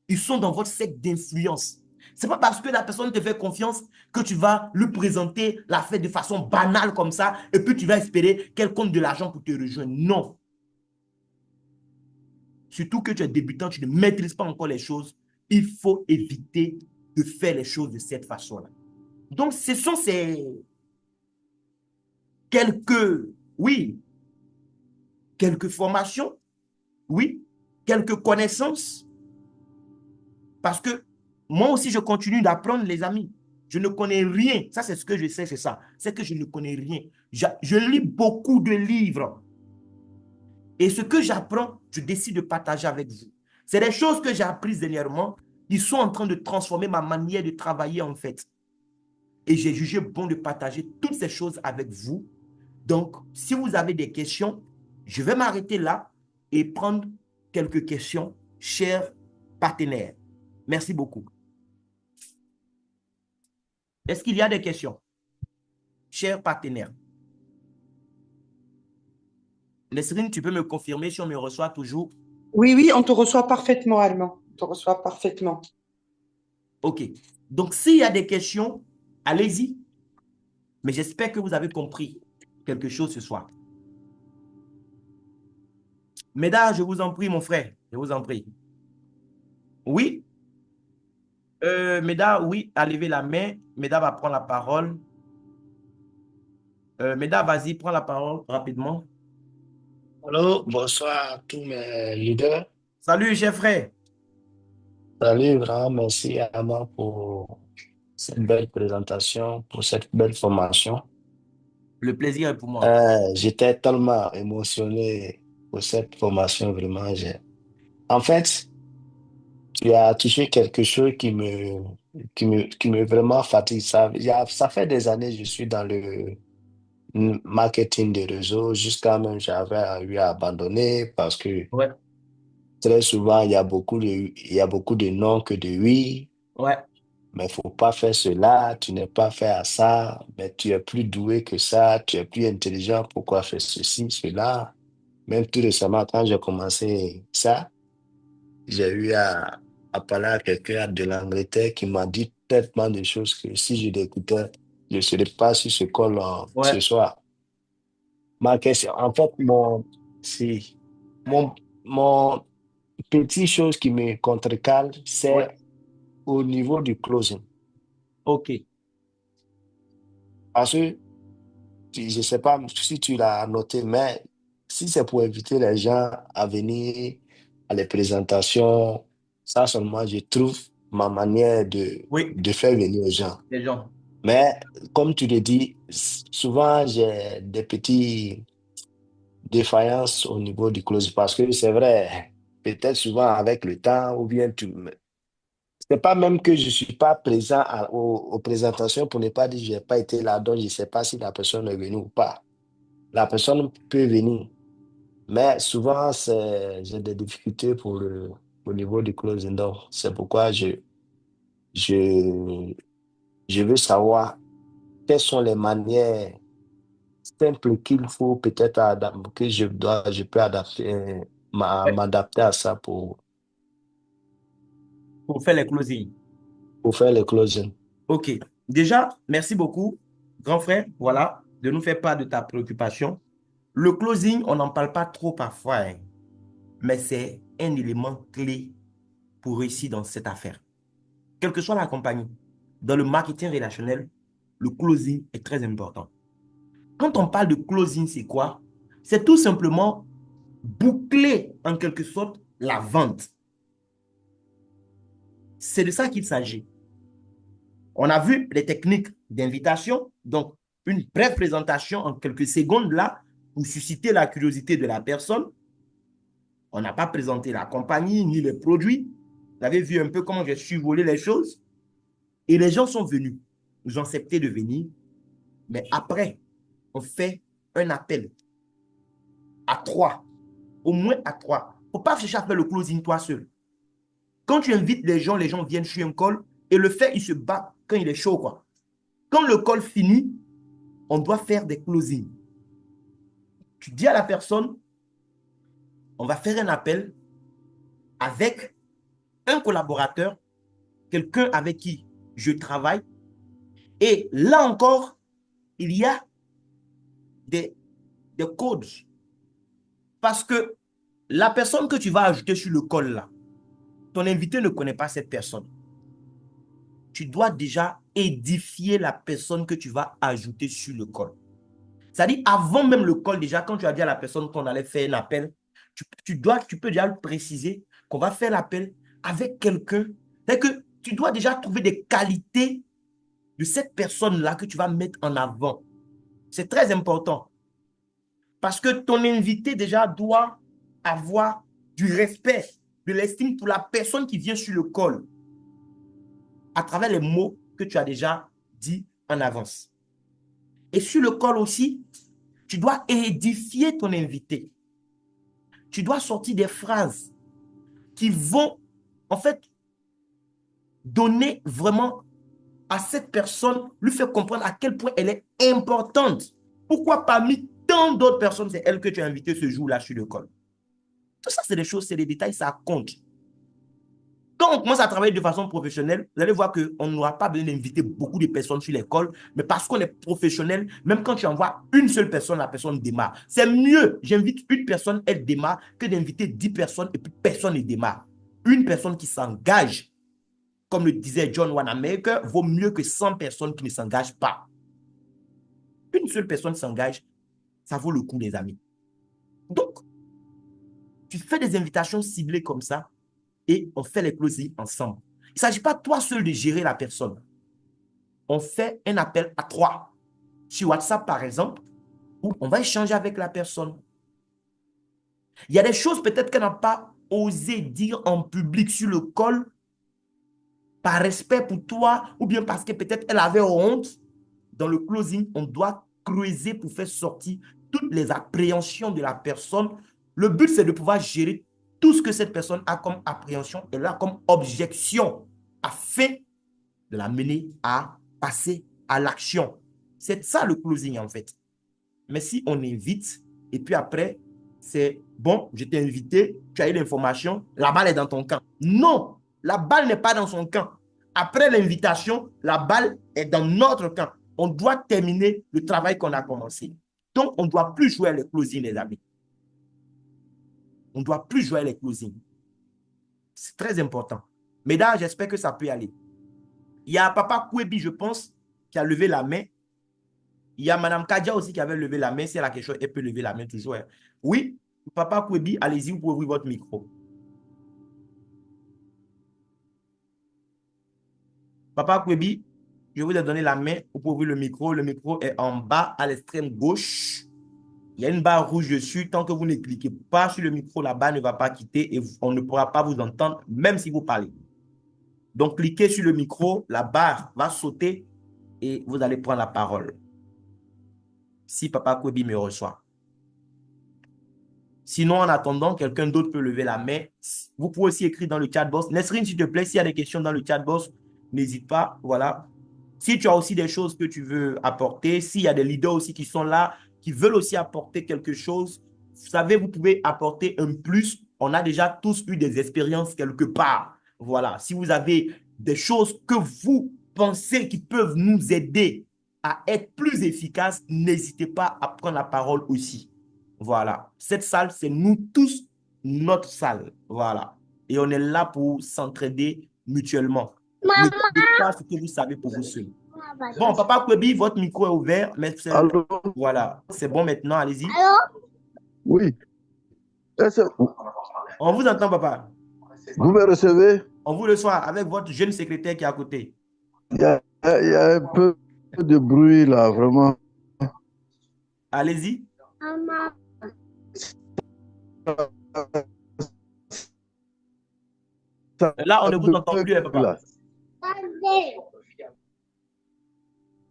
Ils sont dans votre cercle d'influence. Ce n'est pas parce que la personne te fait confiance que tu vas lui présenter l'affaire de façon banale comme ça et puis tu vas espérer qu'elle compte de l'argent pour te rejoindre. Non. Surtout que tu es débutant, tu ne maîtrises pas encore les choses. Il faut éviter de faire les choses de cette façon-là. Donc, ce sont ces quelques, oui, quelques formations, oui, quelques connaissances. Parce que moi aussi, je continue d'apprendre, les amis. Je ne connais rien. Ça, c'est ce que je sais, c'est ça. C'est que je ne connais rien. Je lis beaucoup de livres. Et ce que j'apprends, je décide de partager avec vous. C'est des choses que j'ai apprises dernièrement. Ils sont en train de transformer ma manière de travailler, en fait. Et j'ai jugé bon de partager toutes ces choses avec vous. Donc, si vous avez des questions, je vais m'arrêter là et prendre quelques questions, chers partenaires. Merci beaucoup. Est-ce qu'il y a des questions, chers partenaires? Nesrine, tu peux me confirmer si on me reçoit toujours? Oui, oui, on te reçoit parfaitement, Allemand. On te reçoit parfaitement. OK. Donc, s'il y a des questions, allez-y. Mais j'espère que vous avez compris quelque chose ce soir. Médard, je vous en prie, mon frère. Je vous en prie. Oui, Médard, oui, à lever la main. Médard va prendre la parole. Médard, vas-y, prends la parole rapidement. Allô, bonsoir à tous mes leaders. Salut, cher frère. Salut, vraiment merci à Ama pour cette belle présentation, pour cette belle formation. Le plaisir est pour moi. J'étais tellement émotionné pour cette formation, vraiment. En fait, tu as touché quelque chose qui me vraiment fatigue. Ça fait des années que je suis dans le marketing des réseaux, jusqu'à même j'avais eu à abandonner parce que Ouais, très souvent, il y a beaucoup de non que de oui. ouais, Mais faut pas faire cela, tu n'es pas fait à ça, mais tu es plus doué que ça, tu es plus intelligent, pourquoi faire ceci, cela? Même tout récemment, quand j'ai commencé ça, j'ai eu à parler à quelqu'un de l'Angleterre qui m'a dit tellement de choses que si je l'écoutais, je ne serais pas sur ce col ce ouais, soir. Ma question, en fait, c'est, mon, mon petite chose qui me contrecale, ouais. c'est au niveau du closing. OK. Parce que je ne sais pas si tu l'as noté, mais si c'est pour inviter les gens à venir à les présentations, ça seulement, je trouve ma manière Oui, de faire venir les gens. les gens. Mais comme tu le dis, souvent j'ai des petites défaillances au niveau du close parce que c'est vrai, peut-être souvent avec le temps ou bien c'est pas même que je suis pas présent aux présentations pour ne pas dire que je n'ai pas été là, donc je ne sais pas si la personne est venue ou pas. La personne peut venir, mais souvent, j'ai des difficultés au niveau du closing. Donc, c'est pourquoi je, je veux savoir. quelles sont les manières simples qu'il faut peut-être que je peux adapter, Ouais, m'adapter à ça pour faire les closings. pour faire les closings. OK. Déjà, merci beaucoup, grand frère, voilà, de nous faire part de ta préoccupation. Le closing, on n'en parle pas trop parfois, hein, mais c'est un élément clé pour réussir dans cette affaire. Quelle que soit la compagnie, dans le marketing relationnel, le closing est très important. Quand on parle de closing, c'est quoi? C'est tout simplement boucler en quelque sorte la vente. C'est de ça qu'il s'agit. On a vu les techniques d'invitation, donc une brève présentation en quelques secondes là pour susciter la curiosité de la personne. On n'a pas présenté la compagnie ni les produits. Vous avez vu un peu comment j'ai survolé les choses. Et les gens sont venus. Ils ont accepté de venir. Mais après, on fait un appel à trois, au moins à trois. Il ne faut pas chercher à faire le closing toi seul. Quand tu invites les gens viennent sur un call et le fait, il se bat quand il est chaud, quoi. Quand le call finit, on doit faire des closings. Tu dis à la personne, on va faire un appel avec un collaborateur, quelqu'un avec qui je travaille. Et là encore, il y a des codes. Parce que la personne que tu vas ajouter sur le call là, ton invité ne connaît pas cette personne. Tu dois déjà édifier la personne que tu vas ajouter sur le call. C'est-à-dire, avant même le call, déjà, quand tu as dit à la personne qu'on allait faire un appel, tu peux déjà le préciser qu'on va faire l'appel avec quelqu'un. C'est que tu dois déjà trouver des qualités de cette personne-là que tu vas mettre en avant. C'est très important. Parce que ton invité déjà doit avoir du respect, de l'estime pour la personne qui vient sur le call à travers les mots que tu as déjà dit en avance. Et sur le call aussi, tu dois édifier ton invité. Tu dois sortir des phrases qui vont, en fait, donner vraiment à cette personne, lui faire comprendre à quel point elle est importante. Pourquoi parmi tant d'autres personnes, c'est elle que tu as invitée ce jour-là sur le call. Tout ça, c'est des choses, c'est des détails, ça compte. Quand on commence à travailler de façon professionnelle, vous allez voir qu'on n'aura pas besoin d'inviter beaucoup de personnes sur l'école, mais parce qu'on est professionnel, même quand tu envoies une seule personne, la personne démarre. C'est mieux, j'invite une personne, elle démarre, que d'inviter 10 personnes et puis personne ne démarre. Une personne qui s'engage, comme le disait John Wanamaker, vaut mieux que 100 personnes qui ne s'engagent pas. Une seule personne s'engage, ça vaut le coup, les amis. Donc, tu fais des invitations ciblées comme ça, et on fait les closings ensemble. Il ne s'agit pas toi seul de gérer la personne. On fait un appel à trois. Sur WhatsApp, par exemple, où on va échanger avec la personne. Il y a des choses peut-être qu'elle n'a pas osé dire en public sur le call, par respect pour toi, ou bien parce que peut-être elle avait honte. Dans le closing, on doit creuser pour faire sortir toutes les appréhensions de la personne. Le but, c'est de pouvoir gérer tout ce que cette personne a comme appréhension et là comme objection afin de la mener à passer à l'action. C'est ça le closing en fait. Mais si on invite et puis après, c'est bon, je t'ai invité, tu as eu l'information, la balle est dans ton camp. Non, la balle n'est pas dans son camp. Après l'invitation, la balle est dans notre camp. On doit terminer le travail qu'on a commencé. Donc, on ne doit plus jouer les closings, les amis. On ne doit plus jouer les closings. C'est très important. Mesdames, j'espère que ça peut aller. Il y a Papa Kouebi, je pense, qui a levé la main. Il y a Madame Kadia aussi qui avait levé la main. Si elle a quelque chose, elle peut lever la main toujours. Oui, Papa Kouebi, allez-y, vous pouvez ouvrir votre micro. Papa Kouebi, je vous ai donné la main. Vous pouvez ouvrir le micro. Le micro est en bas à l'extrême gauche. Il y a une barre rouge dessus. Tant que vous ne cliquez pas sur le micro, la barre ne va pas quitter et on ne pourra pas vous entendre, même si vous parlez. Donc, cliquez sur le micro, la barre va sauter et vous allez prendre la parole. Si Papa Kouebi me reçoit. Sinon, en attendant, quelqu'un d'autre peut lever la main. Vous pouvez aussi écrire dans le chat box. Nesrine, s'il te plaît, s'il y a des questions dans le chat box, n'hésite pas. Voilà. Si tu as aussi des choses que tu veux apporter, s'il y a des leaders aussi qui sont là, qui veulent aussi apporter quelque chose, vous savez, vous pouvez apporter un plus. On a déjà tous eu des expériences quelque part. Voilà. Si vous avez des choses que vous pensez qui peuvent nous aider à être plus efficaces, n'hésitez pas à prendre la parole aussi. Voilà. Cette salle, c'est nous tous, notre salle. Voilà. Et on est là pour s'entraider mutuellement. Ne gardez pas ce que vous savez pour vous seul. Bon, Papa Kwebi, votre micro est ouvert, mais Allô? voilà, c'est bon maintenant, allez-y. Oui. On vous entend, papa. Vous me recevez? On vous reçoit avec votre jeune secrétaire qui est à côté. Il y a un peu de bruit là, vraiment. Allez-y. Là, on ne vous entend plus, papa. Là.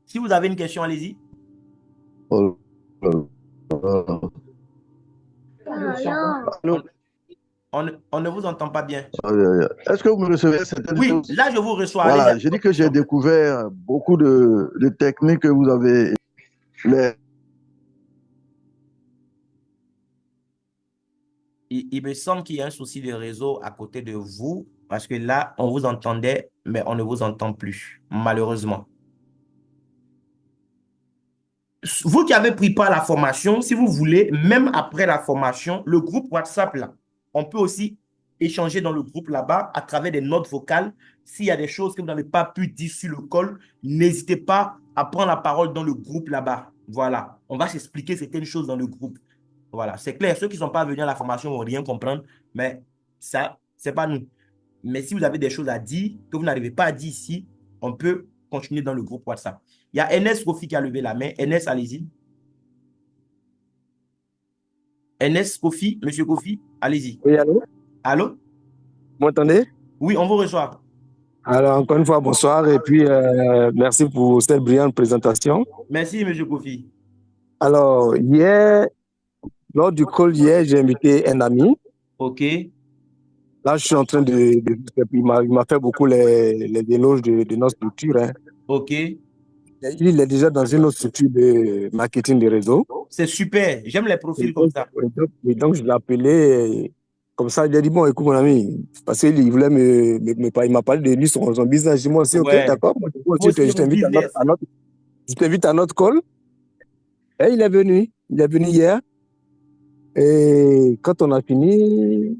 Si vous avez une question, allez-y. Oh, On ne vous entend pas bien. Est-ce que vous me recevez certaines Oui, choses? là, je vous reçois. Voilà, Allez-y. j'ai dit que j'ai découvert beaucoup de techniques que vous avez. Il me semble qu'il y a un souci de réseau à côté de vous, parce que là, on vous entendait, mais on ne vous entend plus, malheureusement. Vous qui avez pris part à la formation, si vous voulez, même après la formation, le groupe WhatsApp, là, on peut aussi échanger dans le groupe là-bas à travers des notes vocales. S'il y a des choses que vous n'avez pas pu dire sur le call, n'hésitez pas à prendre la parole dans le groupe là-bas. Voilà, on va s'expliquer certaines choses dans le groupe. Voilà, c'est clair. Ceux qui ne sont pas venus à la formation ne vont rien comprendre, mais ça, c'est pas nous. Mais si vous avez des choses à dire que vous n'arrivez pas à dire ici, on peut continuer dans le groupe WhatsApp. Il y a Enes Kofi qui a levé la main. Enes, allez-y. Enes Kofi, monsieur Kofi, allez-y. Oui, allô? Allô? Vous m'entendez? Oui, on vous reçoit. Alors, encore une fois, bonsoir et puis merci pour cette brillante présentation. Merci, monsieur Kofi. Alors, hier, lors du call hier, j'ai invité un ami. OK. Là, je suis en train il m'a fait beaucoup les éloges de notre structure. Hein. OK. Il est déjà dans une autre structure de marketing de réseau. C'est super. J'aime les profils comme ça. Et donc, je l'ai appelé. Comme ça, il a dit, bon, écoute, mon ami, parce qu'il voulait il m'a parlé de lui, son business. J'ai dit, moi aussi, Ouais. OK, d'accord. Moi aussi, Aussi, je t'invite à notre call. Et il est venu hier. Et quand on a fini,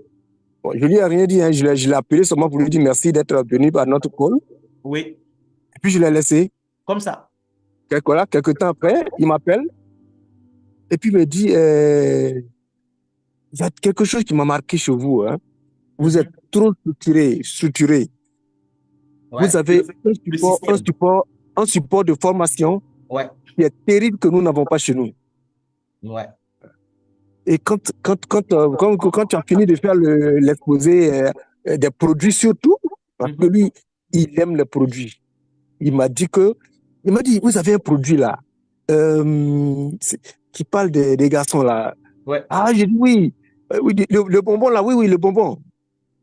bon, je lui ai rien dit, hein, je l'ai appelé seulement pour lui dire merci d'être venu à notre call. Oui. Et puis je l'ai laissé. Comme ça. Quelques temps après, il m'appelle. Et puis il me dit, il y a quelque chose qui m'a marqué chez vous. Hein. Vous êtes trop structuré. Ouais. Vous avez un support de formation qui est terrible que nous n'avons pas chez nous. Ouais. Et quand tu as fini de faire l'exposé des produits surtout, parce que lui, il aime les produits. Il m'a dit, vous avez un produit là, qui parle des garçons là. Ouais. Ah, j'ai dit oui, le bonbon là, oui, le bonbon.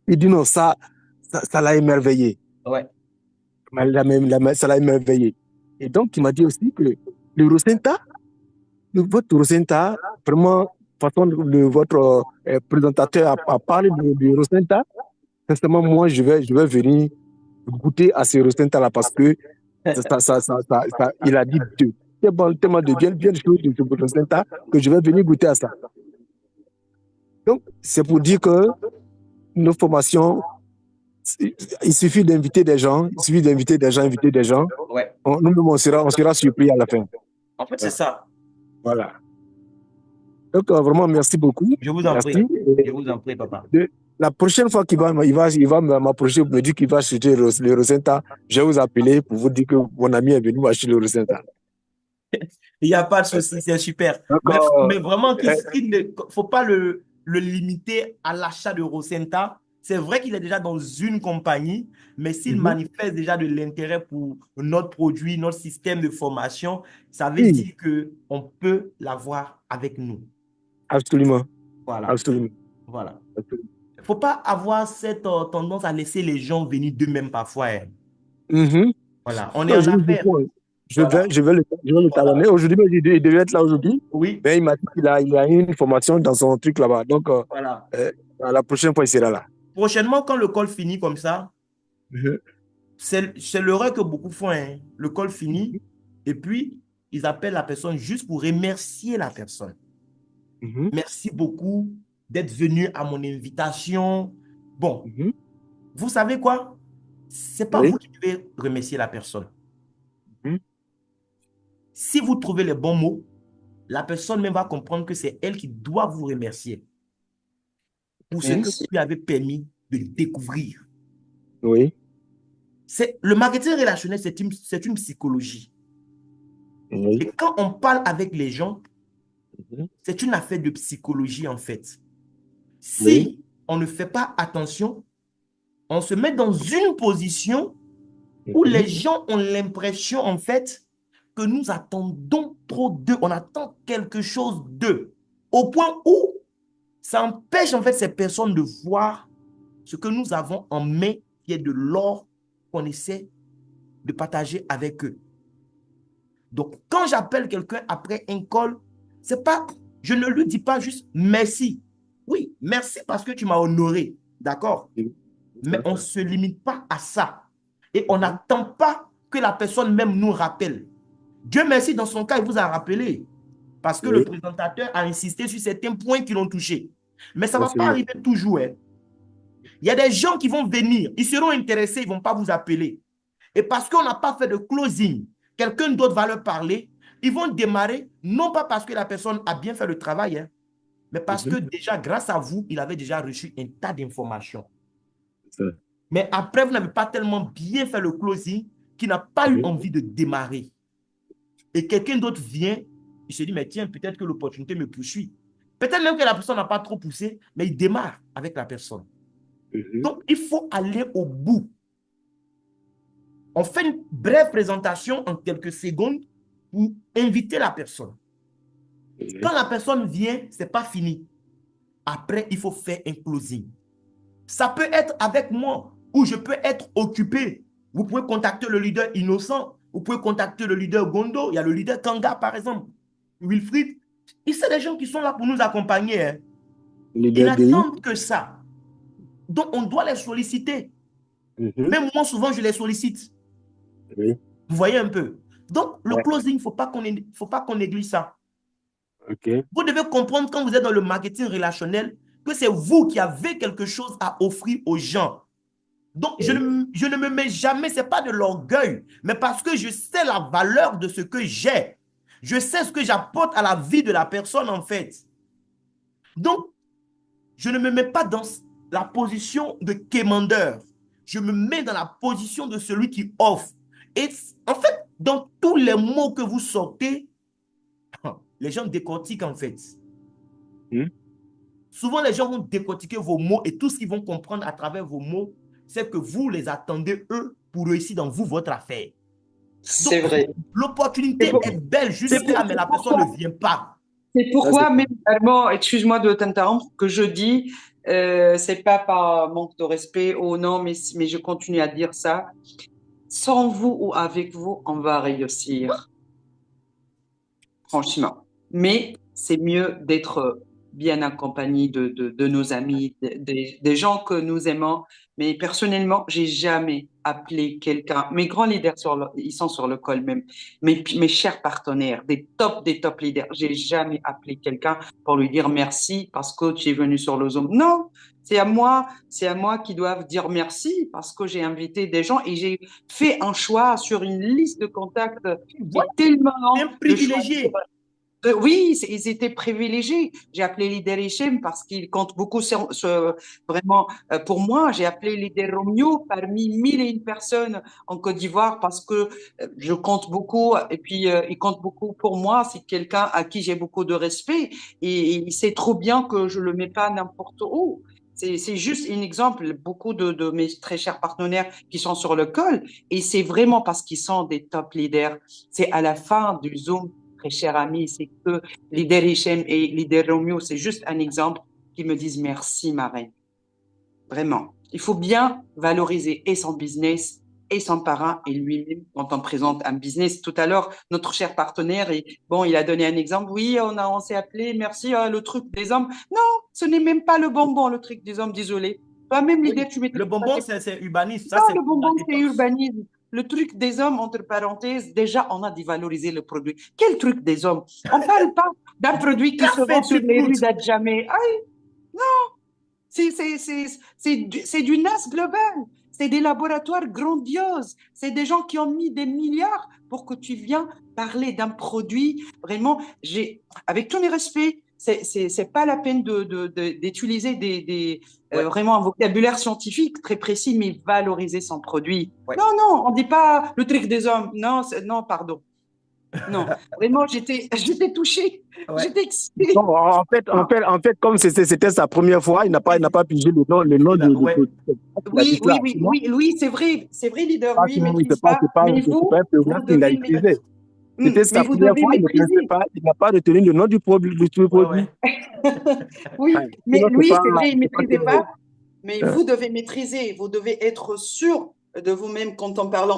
Il dit non, ça l'a émerveillé. Ouais. Ça l'a émerveillé. Et donc, il m'a dit aussi que le Rosenta, votre Rosenta, vraiment, façon de votre présentateur a parlé de Rosenta, sincèrement, moi, je vais venir goûter à ce Rosenta-là parce que il a dit tellement de bien de choses de ce Rosenta que je vais venir goûter à ça. Donc, c'est pour dire que nos formations, il suffit d'inviter des gens, inviter des gens. Ouais. Nous-mêmes, on sera surpris à la fin. En fait, c'est ça. Voilà. Donc, vraiment, merci beaucoup. Je vous en prie. Je vous en prie, papa. La prochaine fois qu'il va m'approcher pour me dire qu'il va acheter le Rosenta, je vais vous appeler pour vous dire que mon ami est venu m'acheter le Rosenta. Il n'y a pas de souci, c'est super. Mais vraiment, il ne faut pas le limiter à l'achat de Rosenta. C'est vrai qu'il est déjà dans une compagnie, mais s'il manifeste déjà de l'intérêt pour notre produit, notre système de formation, ça veut dire qu'on peut l'avoir avec nous. Absolument. Voilà. Absolument. Voilà. Il ne faut pas avoir cette tendance à laisser les gens venir d'eux-mêmes parfois. Voilà, on est Non, en je dis affaires. beaucoup, hein. Voilà, Je vais le voilà. talonner. Aujourd'hui, il devait être là aujourd'hui. Oui, Mais il m'a dit il a une formation dans son truc là-bas. Donc, voilà. la prochaine fois, il sera là. Prochainement, quand le call finit comme ça, Mhm. c'est l'erreur que beaucoup font, hein. Le call finit et puis ils appellent la personne juste pour remercier la personne. Mhm. Merci beaucoup d'être venu à mon invitation. Bon, Mhm. vous savez quoi? C'est pas Oui. vous qui devez remercier la personne. Mhm. Si vous trouvez les bons mots, la personne même va comprendre que c'est elle qui doit vous remercier pour ce que vous Merci. lui avez permis de découvrir. Oui. Le marketing relationnel, c'est une psychologie. Oui. Et quand on parle avec les gens, Mhm. c'est une affaire de psychologie en fait. Oui. Si on ne fait pas attention, on se met dans une position où Mhm. les gens ont l'impression en fait que nous attendons trop d'eux, on attend quelque chose d'eux, au point où ça empêche en fait ces personnes de voir ce que nous avons en main, qui est de l'or qu'on essaie de partager avec eux. Donc, quand j'appelle quelqu'un après un call, c'est pas, je ne lui dis pas juste merci. Oui, merci parce que tu m'as honoré, d'accord? Mais on ne se limite pas à ça. Et on n'attend pas que la personne même nous rappelle. Dieu merci, dans son cas, il vous a rappelé. Parce que le Oui. présentateur a insisté sur certains points qui l'ont touché. Mais ça ne va pas Absolument. arriver toujours, hein. Il y a des gens qui vont venir, ils seront intéressés, ils ne vont pas vous appeler. Et parce qu'on n'a pas fait de closing, quelqu'un d'autre va leur parler, ils vont démarrer, non pas parce que la personne a bien fait le travail, hein, mais parce que Mhm. déjà, grâce à vous, il avait déjà reçu un tas d'informations. C'est ça. Mais après, vous n'avez pas tellement bien fait le closing qu'il n'a pas eu Mhm. envie de démarrer. Et quelqu'un d'autre vient, il se dit, mais tiens, peut-être que l'opportunité me poursuit. Peut-être même que la personne n'a pas trop poussé, mais il démarre avec la personne. Mhm. Donc, il faut aller au bout. On fait une brève présentation en quelques secondes pour inviter la personne. Mhm. Quand la personne vient, ce n'est pas fini. Après, il faut faire un closing. Ça peut être avec moi ou je peux être occupé. Vous pouvez contacter le leader Innocent. Vous pouvez contacter le leader Gondo. Il y a le leader Kanga, par exemple. Wilfried. Et c'est des gens qui sont là pour nous accompagner, hein. Ils Leader DI. n'attendent que ça. Donc, on doit les solliciter. Mhm. Même moi, souvent, je les sollicite. Oui. Vous voyez un peu. Donc, le Ouais. closing, il ne faut pas qu'on néglige ça. OK. Vous devez comprendre quand vous êtes dans le marketing relationnel que c'est vous qui avez quelque chose à offrir aux gens. Donc, je ne me mets jamais, ce n'est pas de l'orgueil, mais parce que je sais la valeur de ce que j'ai. Je sais ce que j'apporte à la vie de la personne, en fait. Donc, je ne me mets pas dans la position de quémandeur. Je me mets dans la position de celui qui offre. Et en fait, dans tous les mots que vous sortez, les gens décortiquent, en fait. Mhm. Souvent, les gens vont décortiquer vos mots et tout ce qu'ils vont comprendre à travers vos mots, c'est que vous les attendez, eux, pour réussir dans vous, votre affaire. C'est Donc, vrai. l'opportunité est belle C'est jusqu'à, mais la personne ne vient pas. C'est pourquoi, même Armand, excuse-moi de t'interrompre, que je dis, c'est pas par manque de respect ou non, mais je continue à dire ça. Sans vous ou avec vous, on va réussir, franchement. Mais c'est mieux d'être bien accompagné de nos amis, des gens que nous aimons. Mais personnellement, j'ai jamais appelé quelqu'un. Mes grands leaders, ils sont sur le col même. Mes chers partenaires, des top leaders, j'ai jamais appelé quelqu'un pour lui dire merci parce que tu es venu sur le Zoom. Non, c'est à moi qui doivent dire merci parce que j'ai invité des gens et j'ai fait un choix sur une liste de contacts qui Voilà, est tellement c'est long un de choisir. privilégié. Oui, ils étaient privilégiés. J'ai appelé Leader Hichem parce qu'il compte beaucoup vraiment pour moi. J'ai appelé Leader Romeo parmi 1001 personnes en Côte d'Ivoire parce que je compte beaucoup et puis il compte beaucoup pour moi. C'est quelqu'un à qui j'ai beaucoup de respect et il sait trop bien que je le mets pas n'importe où. C'est juste un exemple. Beaucoup de mes très chers partenaires qui sont sur le col et c'est vraiment parce qu'ils sont des top leaders. C'est à la fin du Zoom, très cher ami, c'est que Leader Hichem et Leader Romeo, c'est juste un exemple qui me disent merci, ma reine. Vraiment. Il faut bien valoriser et son business et son parrain et lui-même quand on présente un business. Tout à l'heure, notre cher partenaire, il a donné un exemple. Oui, on s'est appelé, merci, le truc des hommes. Non, ce n'est même pas le bonbon, le truc des hommes, désolé. Toi-même, Oui, l'idée, tu le maîtrises pas bonbon, tes... c'est urbanisme. Ça, Non, c'est le pour la bonbon, c'est détox. urbanisme. Le truc des hommes, entre parenthèses, déjà, on a dévalorisé le produit. Quel truc des hommes? On ne parle pas d'un produit qui se Café vend sur les rues Triplout. d'Adjamé. C'est du NAS global. C'est des laboratoires grandioses. C'est des gens qui ont mis des milliards pour que tu viennes parler d'un produit. Vraiment, avec tous mes respects, c'est pas la peine d'utiliser Ouais, vraiment un vocabulaire scientifique très précis, mais valoriser son produit. ouais, Non, non, on dit pas le truc des hommes. Non, non, pardon. Non, vraiment, j'étais touchée. ouais. J'étais excitée. Non, en fait, comme c'était sa première fois, il n'a pas pigé le nom Ouais. il a dit Oui, ça oui, oui, rapidement. oui, oui, c'est vrai, leader, Parce lui, que il maîtrise c'est pas, pas. c'est pas, Mais c'est pas un vous programme qu'il a devez utilisé. C'était mais sa vous première devez fois, il ne connaissait maîtriser. pas, il n'a pas retenu le nom du Ouais, produit. ouais. Oui, Ouais. mais Sinon, lui, c'est vrai, il c'est pas que. maîtrisait pas. Mais euh, vous devez maîtriser, vous devez être sûr de vous-même quand on parle.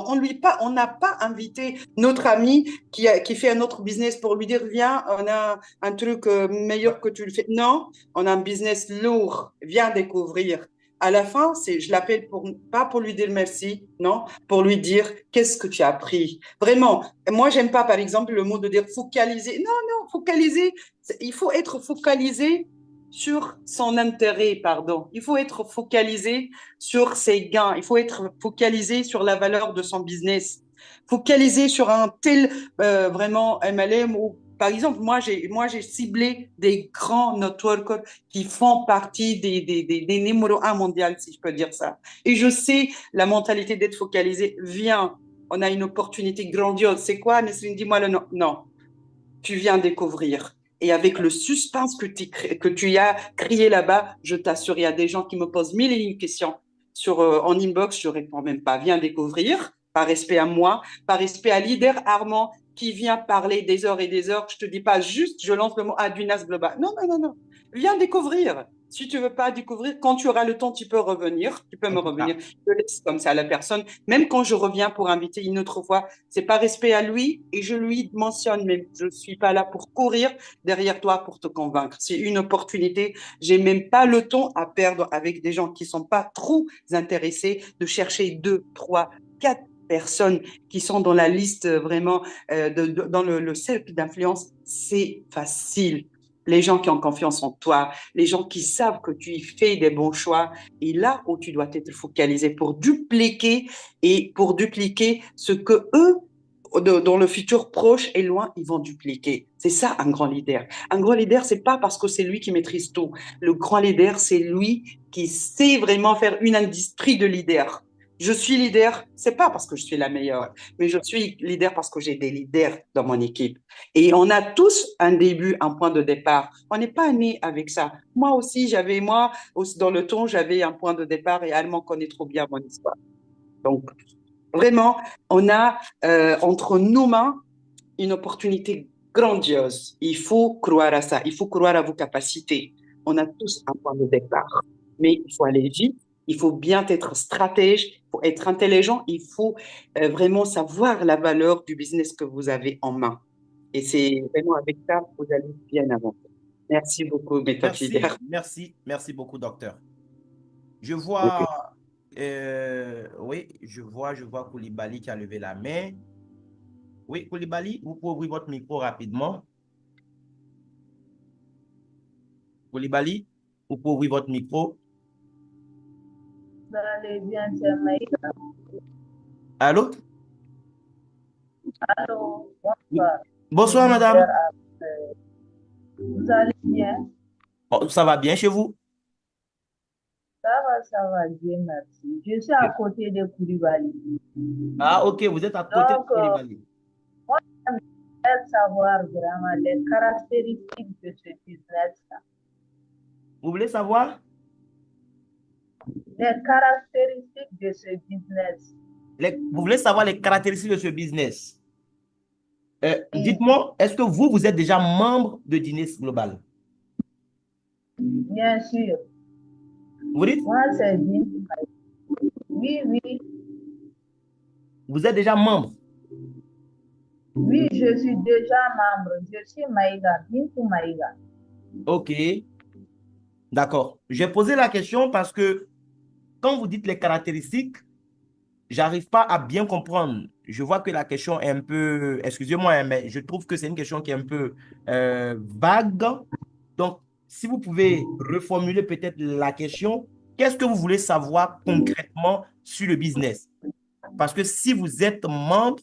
On n'a pas invité notre ami qui fait un autre business pour lui dire, viens, on a un truc meilleur que tu le fais. Non, on a un business lourd, viens découvrir. À la fin, je l'appelle pas pour lui dire merci, non, pour lui dire qu'est-ce que tu as appris. Vraiment, moi, j'aime pas, par exemple, le mot de dire focaliser. Non, non, focaliser, il faut être focalisé sur son intérêt, pardon. Il faut être focalisé sur ses gains. Il faut être focalisé sur la valeur de son business. Focalisé sur un tel vraiment MLM ou par exemple, moi j'ai ciblé des grands networkers qui font partie des numéros un mondial, si je peux dire ça. Et je sais la mentalité d'être focalisé. Viens, on a une opportunité grandiose. C'est quoi, Nesrine? Dis-moi le nom. Non, tu viens découvrir. Et avec le suspense que tu as créé là-bas, je t'assure, il y a des gens qui me posent mille et une questions en inbox, je réponds même pas. Viens découvrir, par respect à moi, par respect à Leader Armand qui vient parler des heures et des heures. Je te dis pas juste, je lance le mot Adunas Global. Non, non, non, non. Viens découvrir. Si tu veux pas découvrir, quand tu auras le temps, tu peux revenir. Tu peux En me tout cas, revenir. Je laisse comme ça à la personne. Même quand je reviens pour inviter une autre fois, c'est pas respect à lui et je lui mentionne même. Je suis pas là pour courir derrière toi pour te convaincre. C'est une opportunité. J'ai même pas le temps à perdre avec des gens qui sont pas trop intéressés de chercher 2, 3, 4 personnes qui sont dans la liste vraiment dans le cercle d'influence. C'est facile. Les gens qui ont confiance en toi, les gens qui savent que tu fais des bons choix, et là où tu dois être focalisé pour dupliquer ce que eux dans le futur proche et loin, ils vont dupliquer. C'est ça un grand leader. Un grand leader, c'est pas parce que c'est lui qui maîtrise tout. Le grand leader, c'est lui qui sait vraiment faire une industrie de leader. Je suis leader, c'est pas parce que je suis la meilleure, mais je suis leader parce que j'ai des leaders dans mon équipe. Et on a tous un début, un point de départ. On n'est pas né avec ça. Moi aussi, dans le temps, j'avais un point de départ et Allemand connaît trop bien mon histoire. Donc, vraiment, on a entre nos mains une opportunité grandiose. Il faut croire à ça. Il faut croire à vos capacités. On a tous un point de départ, mais il faut aller vite. Il faut bien être stratège, il faut être intelligent, il faut vraiment savoir la valeur du business que vous avez en main. Et c'est vraiment avec ça que vous allez bien avancer. Merci beaucoup, mes top merci, leaders. merci, merci beaucoup, docteur. Je Ok. vois, oui, je vois Koulibaly qui a levé la main. Oui, Koulibaly, vous pouvez ouvrir votre micro rapidement. Koulibaly, vous pouvez ouvrir votre micro. Vous allez bien, c'est Maïda. Allô? Allô, Oui. bonsoir. Le Bonsoir, leader, madame. vous allez bien? Oh, ça va bien chez vous? Ça va bien, merci. Je suis à côté de Koulibaly. Ah, ok, vous êtes à côté de Donc, Koulibaly. moi, j'aimerais savoir vraiment les caractéristiques de ce business-là. Vous voulez savoir? Les caractéristiques de ce business. Vous voulez savoir les caractéristiques de ce business? Oui, Dites-moi, est-ce que vous êtes déjà membre de Guinness Global? bien sûr. Vous dites? Moi, c'est bien. Oui, oui. Vous êtes déjà membre. Oui, je suis déjà membre. Je suis Maïga, Bintou Maïga. Ok, d'accord. J'ai posé la question parce que quand vous dites les caractéristiques, j'arrive pas à bien comprendre. Je vois que la question est un peu, excusez-moi, hein, mais je trouve que c'est une question qui est un peu vague. Donc, si vous pouvez reformuler peut-être la question, qu'est-ce que vous voulez savoir concrètement sur le business? Parce que si vous êtes membre,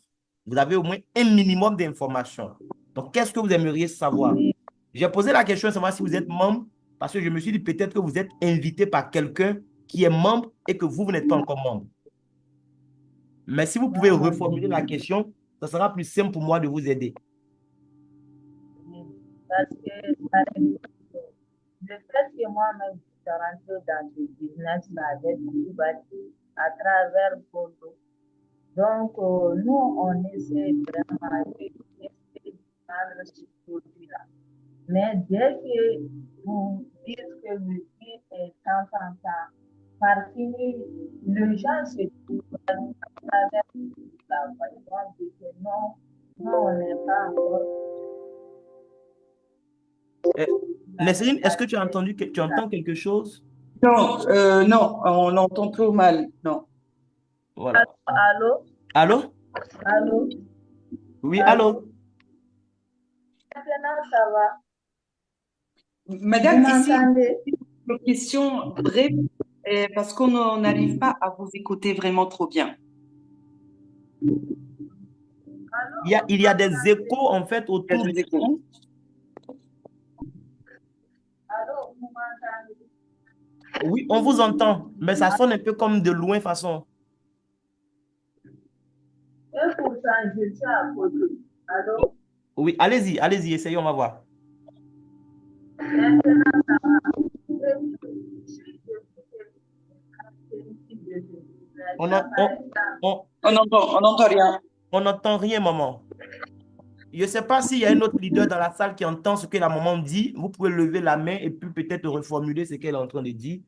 vous avez au moins un minimum d'informations. Donc, qu'est-ce que vous aimeriez savoir? Oui, J'ai posé la question de savoir si vous êtes membre, parce que je me suis dit peut-être que vous êtes invité par quelqu'un qui est membre et que vous n'êtes pas encore membre. Mais si vous pouvez non, reformuler la question, ça sera plus simple pour moi de vous aider. oui. Parce que, par exemple, le fait que moi-même, je suis rentrée dans ce business-là avec Koulibaly à travers Bondo. Donc, nous, on essaie vraiment d'essayer de prendre ce produit-là. Mais dès que vous dites que le prix est tant, tant, tant, par fini, les gens se trouvent à travers la voie que non, non, on n'est pas encore Euh, dans les Nesrine, est-ce que tu as aspects entendu que tu là. entends quelque chose? Non, non, on entend trop mal. Non. Voilà. Allô, Allô? allô, Oui, allô. allô? Maintenant, ça va. Vous Madame, ici, m'entendez? une question brève, parce qu'on n'arrive pas à vous écouter vraiment trop bien. Allô, Il vous y a des m'entendez? échos en fait Je autour de vous écoute. vous. Allô, vous m'entendez? Oui, on vous entend, mais ça sonne un peu comme de loin façon. Et pourtant, je suis à côté. Allô, Oui, allez-y, essayons, on va voir. maintenant, ça va. Et si je vous ai caractéristiques de ce On business-là, n'en- par exemple, on- On n'entend rien. on n'entend rien, maman. Je ne sais pas s'il y a un autre leader dans la salle qui entend ce que la maman dit. Vous pouvez lever la main et puis peut-être reformuler ce qu'elle est en train de dire.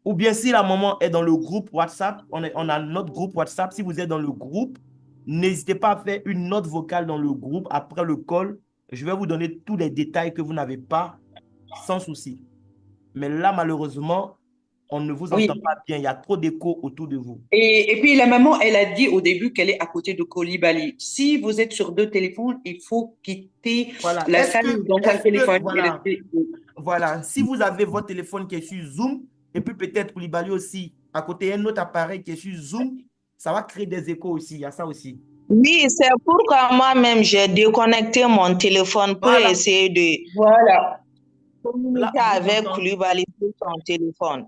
Ou bien si la maman est dans le groupe WhatsApp, on a notre groupe WhatsApp. Si vous êtes dans le groupe, n'hésitez pas à faire une note vocale dans le groupe après le call. Je vais vous donner tous les détails que vous n'avez pas, sans souci. Mais là, malheureusement, on ne vous entend Oui. pas bien. Il y a trop d'écho autour de vous. Et puis la maman, elle a dit au début qu'elle est à côté de Koulibaly. Si vous êtes sur deux téléphones, il faut quitter Voilà. la salle dans un téléphone et Voilà, rester. voilà. Si vous avez votre téléphone qui est sur Zoom, et puis peut-être Koulibaly aussi, à côté un autre appareil qui est sur Zoom, ça va créer des échos aussi. Il y a ça aussi. Oui, c'est pourquoi moi-même j'ai déconnecté mon téléphone pour Voilà. essayer de Voilà. Là, communiquer on vous avec entend. Koulibaly sur son téléphone.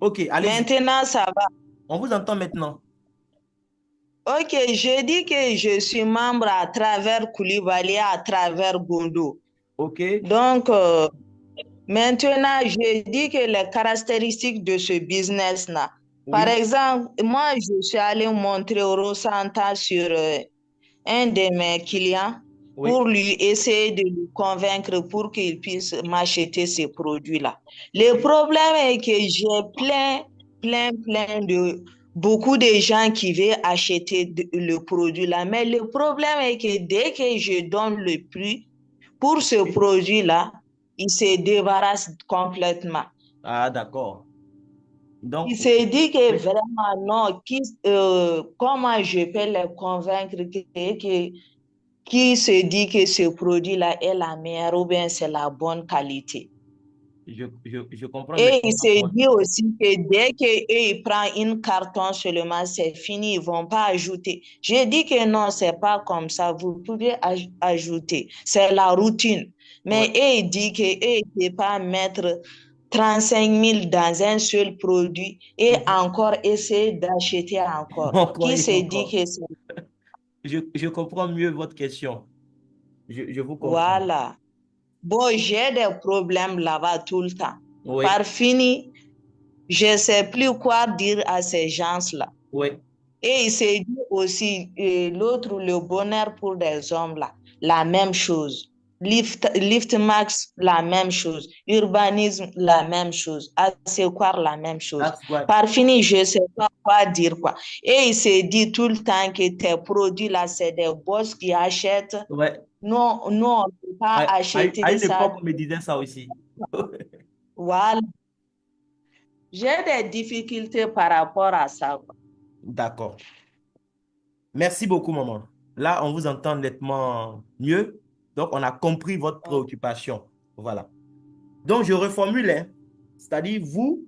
Ok, allez-y. Maintenant, ça va. On vous entend maintenant. Ok, je dis que je suis membre à travers Koulibaly, à travers Gondo. Ok. Donc, maintenant, je dis que les caractéristiques de ce business-là, par Oui. exemple, moi, je suis allée montrer au Rosanta sur un de mes clients Oui. pour lui essayer de le convaincre pour qu'il puisse m'acheter ces produits-là. Le problème est que j'ai plein de beaucoup de gens qui veulent acheter le produit-là. Mais le problème est que dès que je donne le prix pour ce produit-là, il se débarrasse complètement. Ah, d'accord. Donc, Il se dit que vraiment non, comment je peux les convaincre qui se dit que ce produit-là est la meilleure ou bien c'est la bonne qualité. je comprends Et il maintenant se votre dit aussi que dès qu'ils prennent une carton seulement, c'est fini, ils ne vont pas ajouter. Je dis que non, ce n'est pas comme ça, vous pouvez ajouter, c'est la routine. Mais Oui. il dit qu'ils ne peuvent pas mettre 35 000 dans un seul produit et encore essayer d'acheter encore. Encore Qui et se dit encore. que c'est... Je comprends mieux votre question. Je vous comprends. Voilà. Bon, j'ai des problèmes là-bas tout le temps. Oui. Par fini, je ne sais plus quoi dire à ces gens-là. Oui. Et il s'est dit aussi, l'autre, le bonheur pour des hommes, là, la même chose. Lift Max, la même chose. Urbanisme, la même chose. Assecoir, la même chose. That's what. Par fini, je ne sais pas quoi dire quoi. Et il se dit tout le temps que tes produits là, c'est des boss qui achètent. Ouais. Non, non, on ne peut pas acheter À une ça. époque, on me disait ça aussi. Voilà. J'ai des difficultés par rapport à ça. D'accord. Merci beaucoup, maman. Là, on vous entend nettement mieux. Donc, on a compris votre préoccupation. Voilà. Donc, je reformule, hein. C'est-à-dire, vous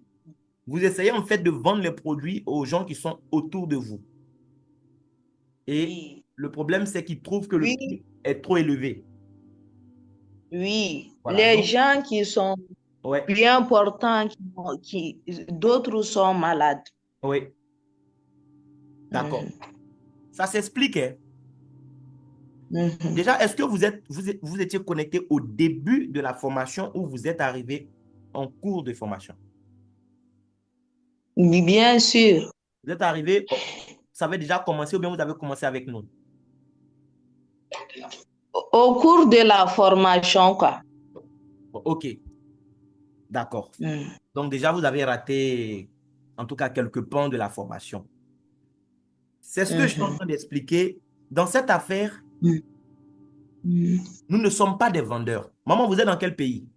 essayez en fait de vendre les produits aux gens qui sont autour de vous. Et Oui. le problème, c'est qu'ils trouvent que le Oui. prix est trop élevé. Oui. Voilà. Les Donc, gens qui sont ouais, bien portants, d'autres sont malades. oui, d'accord. Mhm. Ça s'explique, hein. Mhm. Déjà, est-ce que vous étiez connecté au début de la formation ou vous êtes arrivé en cours de formation? Oui, bien sûr. Vous êtes arrivé, ça avait déjà commencé ou bien vous avez commencé avec nous? Au cours de la formation, quoi. Ok, d'accord. Mhm. Donc déjà, vous avez raté en tout cas quelques pans de la formation. C'est ce que je suis en train d'expliquer. Dans cette affaire, Mhm. nous ne sommes pas des vendeurs. Maman, vous êtes dans quel pays?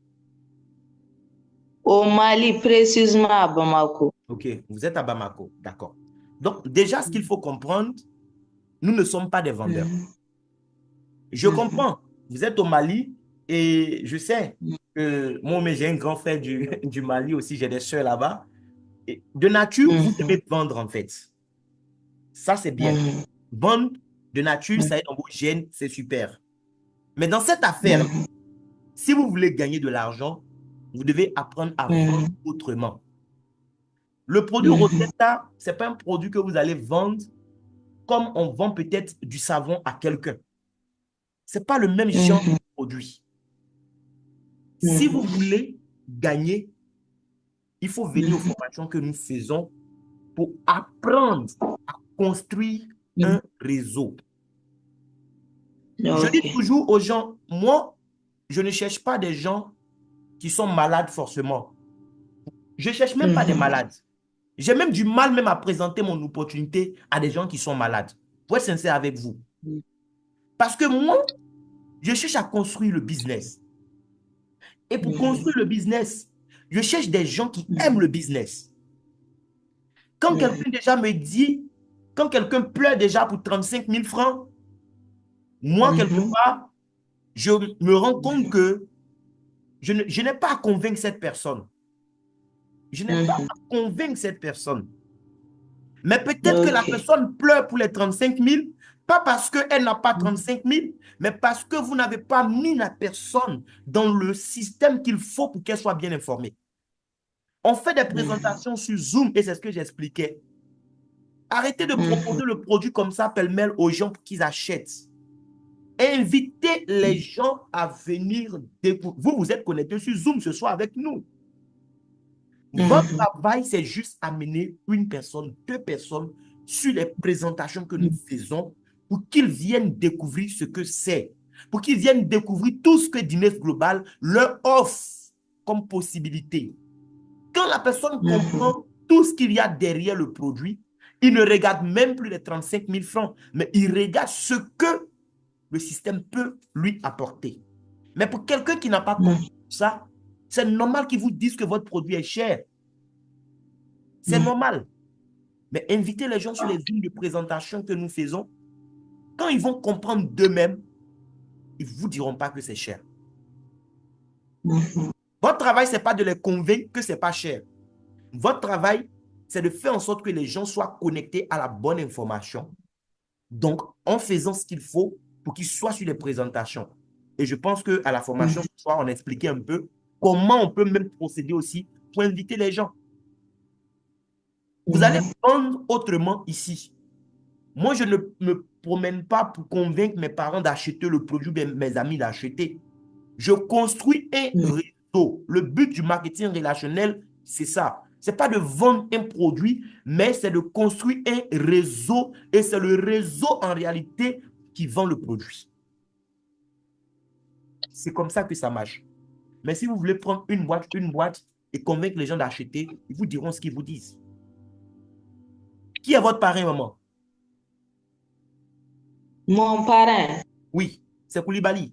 Au Mali, précisément à Bamako. Ok, vous êtes à Bamako, d'accord. Donc déjà, ce qu'il faut comprendre, nous ne sommes pas des vendeurs. Mhm. Je comprends, vous êtes au Mali et je sais que moi, mais j'ai un grand frère du Mali aussi, j'ai des soeurs là-bas. Et de nature, vous devez vendre en fait. Ça, c'est bien. Mhm. Vendre de nature, ça est dans vos gènes, c'est super. Mais dans cette affaire, si vous voulez gagner de l'argent, vous devez apprendre à vendre autrement. Le produit Rosetta, ce n'est pas un produit que vous allez vendre comme on vend peut-être du savon à quelqu'un. Ce n'est pas le même genre de produit. Si vous voulez gagner, il faut venir aux formations que nous faisons pour apprendre à construire un réseau. Je dis toujours aux gens, moi, je ne cherche pas des gens qui sont malades forcément. Je ne cherche même pas des malades. J'ai même du mal même à présenter mon opportunité à des gens qui sont malades. Pour être sincère avec vous. Parce que moi, je cherche à construire le business. Et pour construire le business, je cherche des gens qui aiment le business. Quand quelqu'un déjà me dit, quand quelqu'un pleure déjà pour 35 000 francs, moi, quelque part, je me rends compte que je n'ai pas à convaincre cette personne. Je n'ai pas à convaincre cette personne. Mais peut-être que la personne pleure pour les 35 000, pas parce qu'elle n'a pas 35 000, mais parce que vous n'avez pas mis la personne dans le système qu'il faut pour qu'elle soit bien informée. On fait des présentations sur Zoom et c'est ce que j'expliquais. Arrêtez de proposer le produit comme ça, pêle-mêle, aux gens pour qu'ils achètent. Invitez les gens à venir découvrir. Vous êtes connectés sur Zoom ce soir avec nous. Votre travail, c'est juste amener une personne, deux personnes sur les présentations que nous faisons pour qu'ils viennent découvrir ce que c'est, pour qu'ils viennent découvrir tout ce que Dines Global leur offre comme possibilité. Quand la personne comprend tout ce qu'il y a derrière le produit, il ne regarde même plus les 35 000 francs, mais il regarde ce que le système peut lui apporter. Mais pour quelqu'un qui n'a pas compris ça, c'est normal qu'il vous dise que votre produit est cher. C'est normal. Mais invitez les gens sur les lignes de présentation que nous faisons. Quand ils vont comprendre d'eux-mêmes, ils ne vous diront pas que c'est cher. Votre travail, ce n'est pas de les convaincre que ce n'est pas cher. Votre travail, c'est de faire en sorte que les gens soient connectés à la bonne information. Donc, en faisant ce qu'il faut pour qu'ils soient sur les présentations. Et je pense qu'à la formation ce soir, on a expliqué un peu comment on peut même procéder aussi pour inviter les gens. Vous allez vendre autrement ici. Moi, je ne me promène pas pour convaincre mes parents d'acheter le produit, mes amis d'acheter. Je construis un réseau. Le but du marketing relationnel, c'est ça. Ce n'est pas de vendre un produit, mais c'est de construire un réseau. Et c'est le réseau, en réalité, qui vend le produit. C'est comme ça que ça marche. Mais si vous voulez prendre une boîte et convaincre les gens d'acheter, ils vous diront ce qu'ils vous disent. Qui est votre parrain, maman? Mon parrain, Oui, c'est Koulibaly.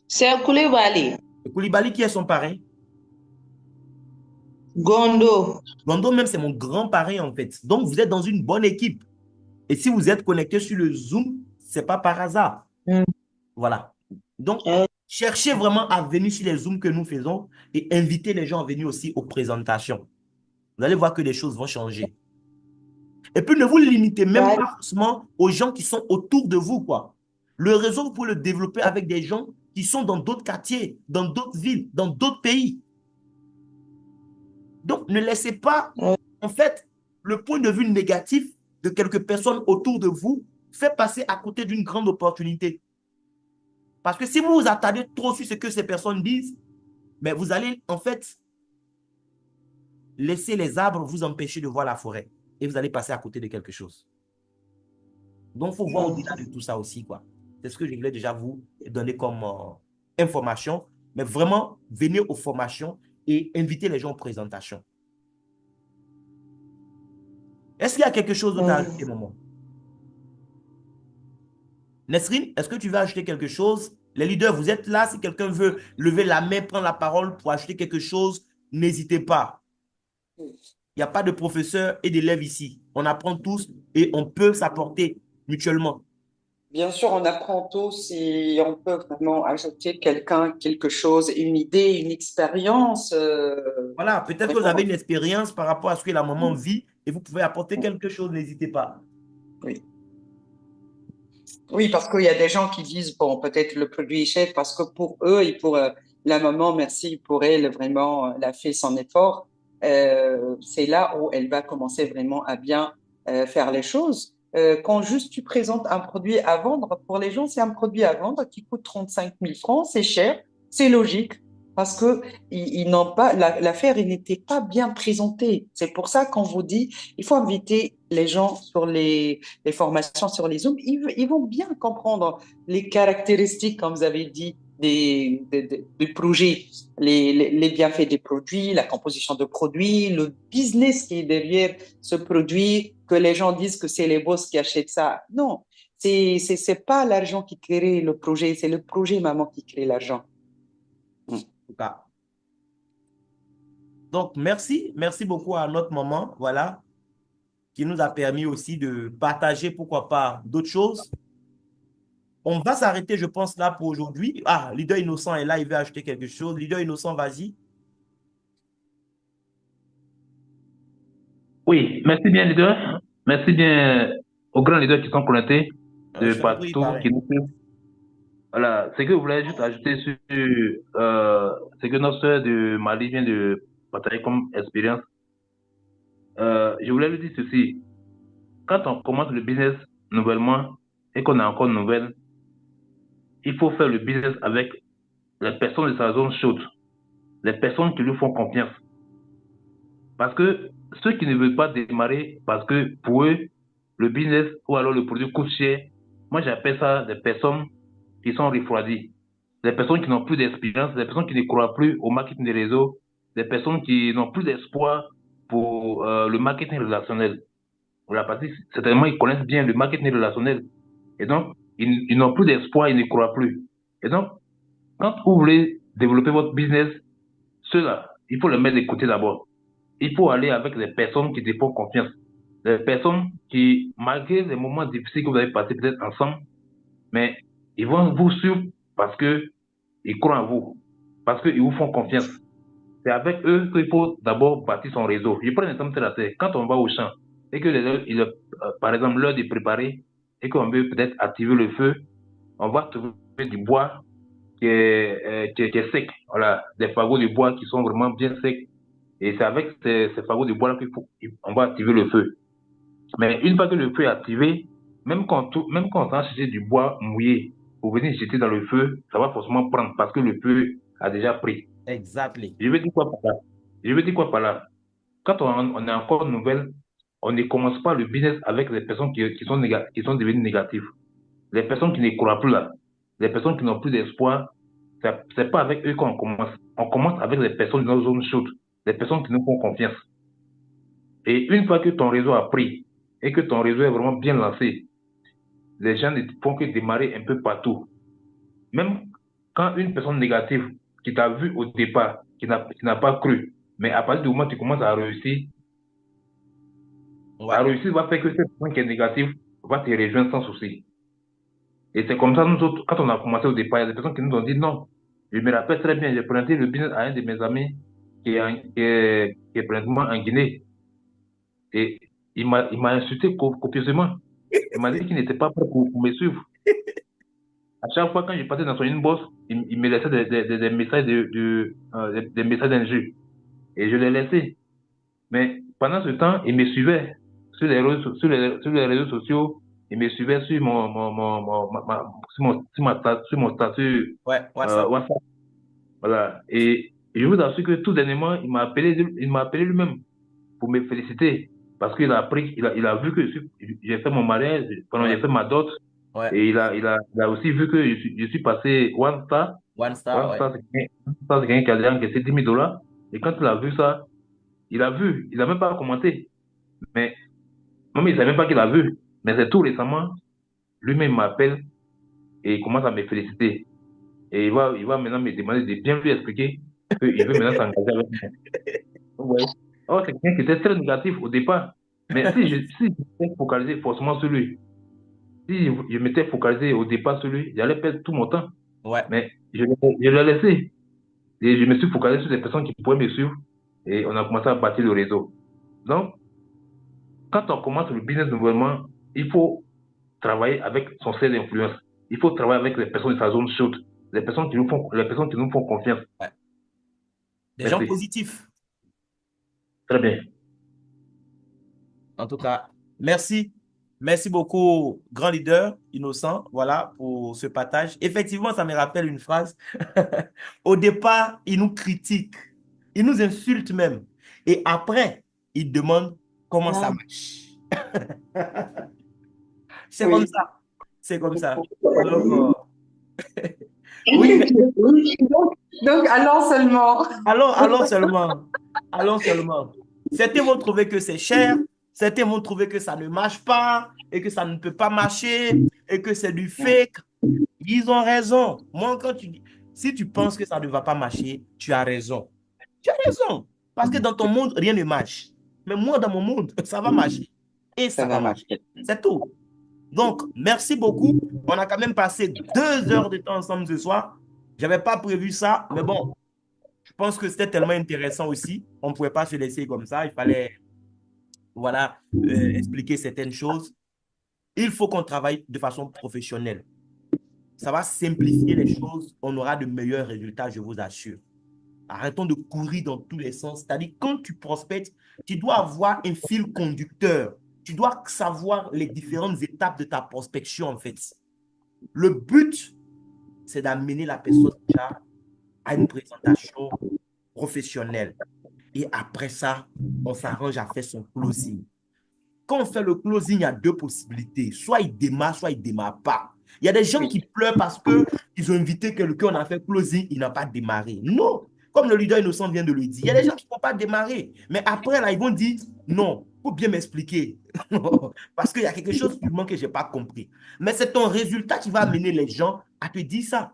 c'est Koulibaly. Et Koulibaly, qui est son parrain? Gondo. Gondo même, c'est mon grand parrain, en fait. Donc, vous êtes dans une bonne équipe. Et si vous êtes connecté sur le Zoom, c'est pas par hasard. Mm. Voilà. Donc, Euh, cherchez vraiment à venir sur les Zooms que nous faisons et invitez les gens à venir aussi aux présentations. Vous allez voir que les choses vont changer. Et puis, ne vous limitez même ouais. pas forcément aux gens qui sont autour de vous, quoi. Le réseau, vous pouvez le développer avec des gens qui sont dans d'autres quartiers, dans d'autres villes, dans d'autres pays. Donc, ne laissez pas, Ouais. en fait, le point de vue négatif de quelques personnes autour de vous fait passer à côté d'une grande opportunité. Parce que si vous vous attardez trop sur ce que ces personnes disent, mais vous allez, en fait, laisser les arbres vous empêcher de voir la forêt. Et vous allez passer à côté de quelque chose. Donc, il faut voir au-delà de tout ça aussi, quoi. C'est ce que je voulais déjà vous donner comme information. Mais vraiment, venez aux formations et invitez les gens aux présentations. Est-ce qu'il y a quelque chose d'autre à ajouter, maman? Nesrine, est-ce que tu veux ajouter quelque chose? Les leaders, vous êtes là. Si quelqu'un veut lever la main, prendre la parole pour ajouter quelque chose, n'hésitez pas. Il n'y a pas de professeur et d'élèves ici. On apprend tous et on peut s'apporter mutuellement. Bien sûr, on apprend tous et on peut vraiment ajouter quelque chose, une idée, une expérience. Voilà, peut-être que vous Vraiment. avez une expérience par rapport à ce que la maman vit et vous pouvez apporter quelque chose, n'hésitez pas. Oui. Oui, parce qu'il y a des gens qui disent, bon, peut-être le produit est cher parce que pour eux et pour la maman, merci pour elle, vraiment, elle a fait son effort. C'est là où elle va commencer vraiment à bien faire les choses. Quand juste tu présentes un produit à vendre, pour les gens, c'est un produit à vendre qui coûte 35 000 francs, c'est cher, c'est logique. Parce que ils n'ont pas l'affaire, il n'était pas bien présenté. C'est pour ça qu'on vous dit, il faut inviter les gens sur les formations sur les Zooms, ils vont bien comprendre les caractéristiques, comme vous avez dit, des projets, les bienfaits des produits, la composition de produits, le business qui est derrière ce produit, que les gens disent que c'est les boss qui achètent ça. Non, c'est pas l'argent qui crée le projet, c'est le projet, maman, qui crée l'argent. En tout cas. Donc, merci beaucoup à notre maman, voilà, qui nous a permis aussi de partager, pourquoi pas, d'autres choses. On va s'arrêter, je pense, là pour aujourd'hui. Ah, Leader Innocent est là, il veut acheter quelque chose. Leader Innocent, vas-y. Oui, merci bien, leader. Merci bien aux grands leaders qui sont connectés de Je t'en prie, partout, pareil. qui nous suivent. Voilà, ce que je voulais juste ajouter sur ce que notre sœur de Mali vient de partager comme expérience. Je voulais lui dire ceci. Quand on commence le business nouvellement et qu'on est encore nouvelle, il faut faire le business avec les personnes de sa zone chaude, les personnes qui lui font confiance. Parce que ceux qui ne veulent pas démarrer, parce que pour eux, le business ou alors le produit coûte cher, moi j'appelle ça des personnes qui sont refroidies, des personnes qui n'ont plus d'expérience, des personnes qui ne croient plus au marketing des réseaux, des personnes qui n'ont plus d'espoir pour le marketing relationnel. Voilà, parce que certainement ils connaissent bien le marketing relationnel. Et donc, ils n'ont plus d'espoir, ils ne croient plus. Et donc, quand vous voulez développer votre business, ceux-là, il faut les mettre de côté d'abord. Il faut aller avec les personnes qui te font confiance. Les personnes qui, malgré les moments difficiles que vous avez passés peut-être ensemble, mais ils vont vous suivre parce que ils croient en vous, parce qu'ils vous font confiance. C'est avec eux qu'il faut d'abord bâtir son réseau. Je prends un exemple terre à terre. Quand on va au champ et que par exemple l'heure de préparer et qu'on veut peut-être activer le feu, on va trouver du bois qui est sec. Voilà, des fagots de bois qui sont vraiment bien secs. Et c'est avec ces fagots de bois qu'on va activer le feu. Mais une fois que le feu est activé, même quand on va chercher du bois mouillé pour venir jeter dans le feu, ça va forcément prendre parce que le feu a déjà pris. Exactly. Je veux dire quoi par là? Je veux dire quoi par là? Quand on est encore nouvelle, on ne commence pas le business avec les personnes qui sont devenues négatives. Les personnes qui ne croient plus là. les personnes qui n'ont plus d'espoir, c'est pas avec eux qu'on commence. On commence avec les personnes dans nos zones chaudes, les personnes qui nous font confiance. Et une fois que ton réseau a pris et que ton réseau est vraiment bien lancé, les gens ne font que démarrer un peu partout. Même quand une personne négative qui t'a vu au départ, qui n'a pas cru, mais à partir du moment où tu commences à réussir, Ouais. la réussite va faire que cette personne qui est négative va te rejoindre sans souci. Et c'est comme ça, nous autres, quand on a commencé au départ, il y a des personnes qui nous ont dit non. Je me rappelle très bien, j'ai présenté le business à un de mes amis qui est présentement en Guinée. Et il m'a insulté copieusement. Il m'a dit qu'il n'était pas prêt pour me suivre. À chaque fois, quand je passais dans son inbox, il me laissait des messages des messages d'injures. Et je les laissais. Mais pendant ce temps, il me suivait sur les réseaux sociaux. Il me suivait sur sur mon statut Ouais, WhatsApp. WhatsApp. Voilà. Et je vous assure que tout dernièrement, il m'a appelé lui-même pour me féliciter. Parce qu'il a appris, il a vu que j'ai fait mon mariage, pendant Ouais. j'ai fait ma dot. Ouais. Et il a aussi vu que je suis passé One Star. One Star, ouais. C'est quelqu'un qui a encaissé $10 000. Et quand il a vu ça, il n'a même pas commenté. Mais même il ne savait même pas qu'il a vu. Mais c'est tout récemment, lui-même m'appelle et il commence à me féliciter. Et il va maintenant me demander de bien lui expliquer qu'il veut maintenant s'engager avec moi. Ouais. Oh, c'est quelqu'un qui était très négatif au départ. Mais si je m'étais focalisé forcément sur lui, si je m'étais focalisé au départ sur lui, j'allais perdre tout mon temps. Ouais. Mais je l'ai laissé. Et je me suis focalisé sur les personnes qui pourraient me suivre. Et on a commencé à bâtir le réseau. Donc, quand on commence le business nouvellement, il faut travailler avec son cercle d'influence. Il faut travailler avec les personnes de sa zone chaude, les personnes qui nous font confiance. Ouais. Des gens Merci. positifs. Très bien. En tout cas, merci. Merci beaucoup, grand leader innocent, voilà, pour ce partage. Effectivement, ça me rappelle une phrase. Au départ, il nous critique, il nous insulte même. Et après, il demande comment ça marche. C'est comme Oui. ça. C'est comme ça. Donc, oui, Oui. Donc, allons seulement. allons seulement. Allons seulement. Certains vont trouver que c'est cher, certains vont trouver que ça ne marche pas et que ça ne peut pas marcher et que c'est du fake. Ils ont raison. Moi, si tu penses que ça ne va pas marcher, tu as raison. Tu as raison. Parce que dans ton monde, rien ne marche. Mais moi, dans mon monde, ça va marcher. Et ça va marcher. C'est tout. Donc, merci beaucoup. On a quand même passé 2 heures de temps ensemble ce soir. Je n'avais pas prévu ça, mais bon, je pense que c'était tellement intéressant aussi. On ne pouvait pas se laisser comme ça. Il fallait, voilà, expliquer certaines choses. Il faut qu'on travaille de façon professionnelle. Ça va simplifier les choses. On aura de meilleurs résultats, je vous assure. Arrêtons de courir dans tous les sens. C'est-à-dire, quand tu prospectes, tu dois avoir un fil conducteur. Tu dois savoir les différentes étapes de ta prospection, en fait. Le but, c'est d'amener la personne déjà à une présentation professionnelle. Et après ça, on s'arrange à faire son closing. Quand on fait le closing, il y a 2 possibilités. Soit il démarre, soit il ne démarre pas. Il y a des gens qui pleurent parce qu'ils ont invité quelqu'un, on a fait closing, il n'a pas démarré. Non, comme le leader innocent vient de le dire, il y a des gens qui ne vont pas démarrer. Mais après, là, ils vont dire, non, il faut bien m'expliquer. Parce qu'il y a quelque chose qui manque que je n'ai pas compris. Mais c'est ton résultat qui va amener les gens à te dire ça.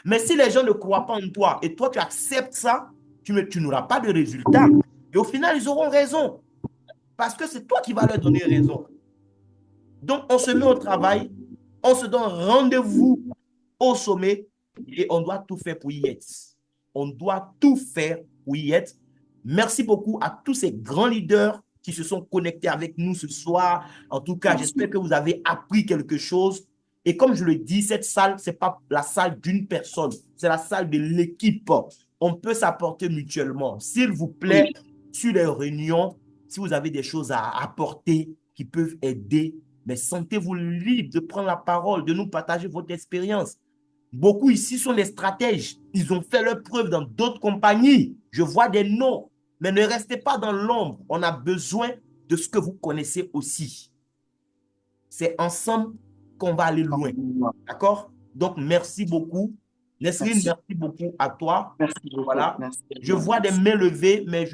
Mais si les gens ne croient pas en toi et toi, tu acceptes ça, tu n'auras pas de résultat. Et au final, ils auront raison. Parce que c'est toi qui vas leur donner raison. Donc, on se met au travail, on se donne rendez-vous au sommet et on doit tout faire pour y être. On doit tout faire pour y être. Merci beaucoup à tous ces grands leaders qui se sont connectés avec nous ce soir. En tout cas, j'espère que vous avez appris quelque chose. Et comme je le dis, cette salle, ce n'est pas la salle d'une personne, c'est la salle de l'équipe. On peut s'apporter mutuellement. S'il vous plaît, sur les réunions, si vous avez des choses à apporter qui peuvent aider, mais sentez-vous libre de prendre la parole, de nous partager votre expérience. Beaucoup ici sont des stratèges. Ils ont fait leur preuve dans d'autres compagnies. Je vois des noms, mais ne restez pas dans l'ombre. On a besoin de ce que vous connaissez aussi. C'est ensemble qu'on va aller loin. D'accord? Donc, merci beaucoup. Nesrine, Merci. merci beaucoup à toi. Merci beaucoup. Voilà. Merci. Je vois des mains levées, mais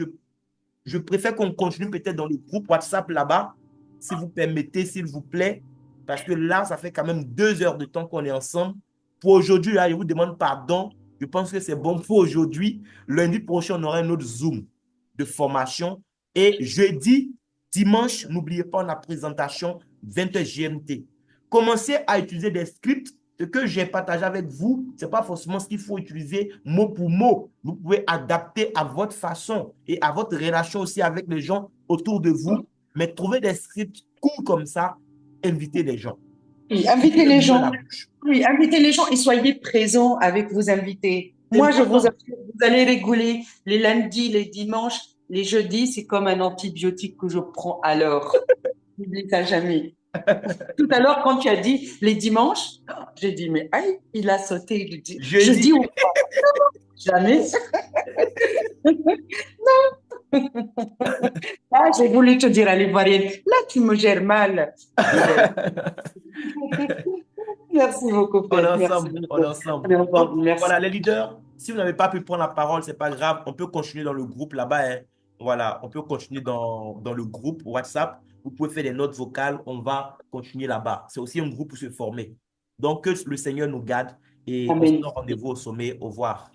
je préfère qu'on continue peut-être dans le groupe WhatsApp là-bas, si vous permettez, s'il vous plaît, parce que là, ça fait quand même 2 heures de temps qu'on est ensemble. Pour aujourd'hui, là, je vous demande pardon. Je pense que c'est bon pour aujourd'hui. Lundi prochain, on aura un autre Zoom de formation. Et jeudi, dimanche, n'oubliez pas la présentation 20h GMT. Commencez à utiliser des scripts. Ce que j'ai partagé avec vous, ce n'est pas forcément ce qu'il faut utiliser mot pour mot. Vous pouvez adapter à votre façon et à votre relation aussi avec les gens autour de vous. Mais trouvez des scripts cool comme ça, invitez les gens. Oui, invitez les gens. Oui, invitez les gens et soyez présents avec vos invités. Moi, je vous assure, vous allez rigoler les lundis, les dimanches, les jeudis, c'est comme un antibiotique que je prends à l'heure. N'oublie ça jamais. Tout à l'heure, quand tu as dit les dimanches, j'ai dit, mais aïe, il a sauté. Il dit, jeudi ou pas? Jamais. Non. Là, j'ai voulu te dire à l'ivoirienne, là, tu me gères mal. Merci beaucoup, frère. On est ensemble. On est ensemble. Donc, voilà, les leaders, si vous n'avez pas pu prendre la parole, ce n'est pas grave. On peut continuer dans le groupe là-bas. Hein. Voilà, on peut continuer dans le groupe WhatsApp. Vous pouvez faire des notes vocales. On va continuer là-bas. C'est aussi un groupe pour se former. Donc, que le Seigneur nous garde et on se donne rendez-vous au sommet. Au revoir.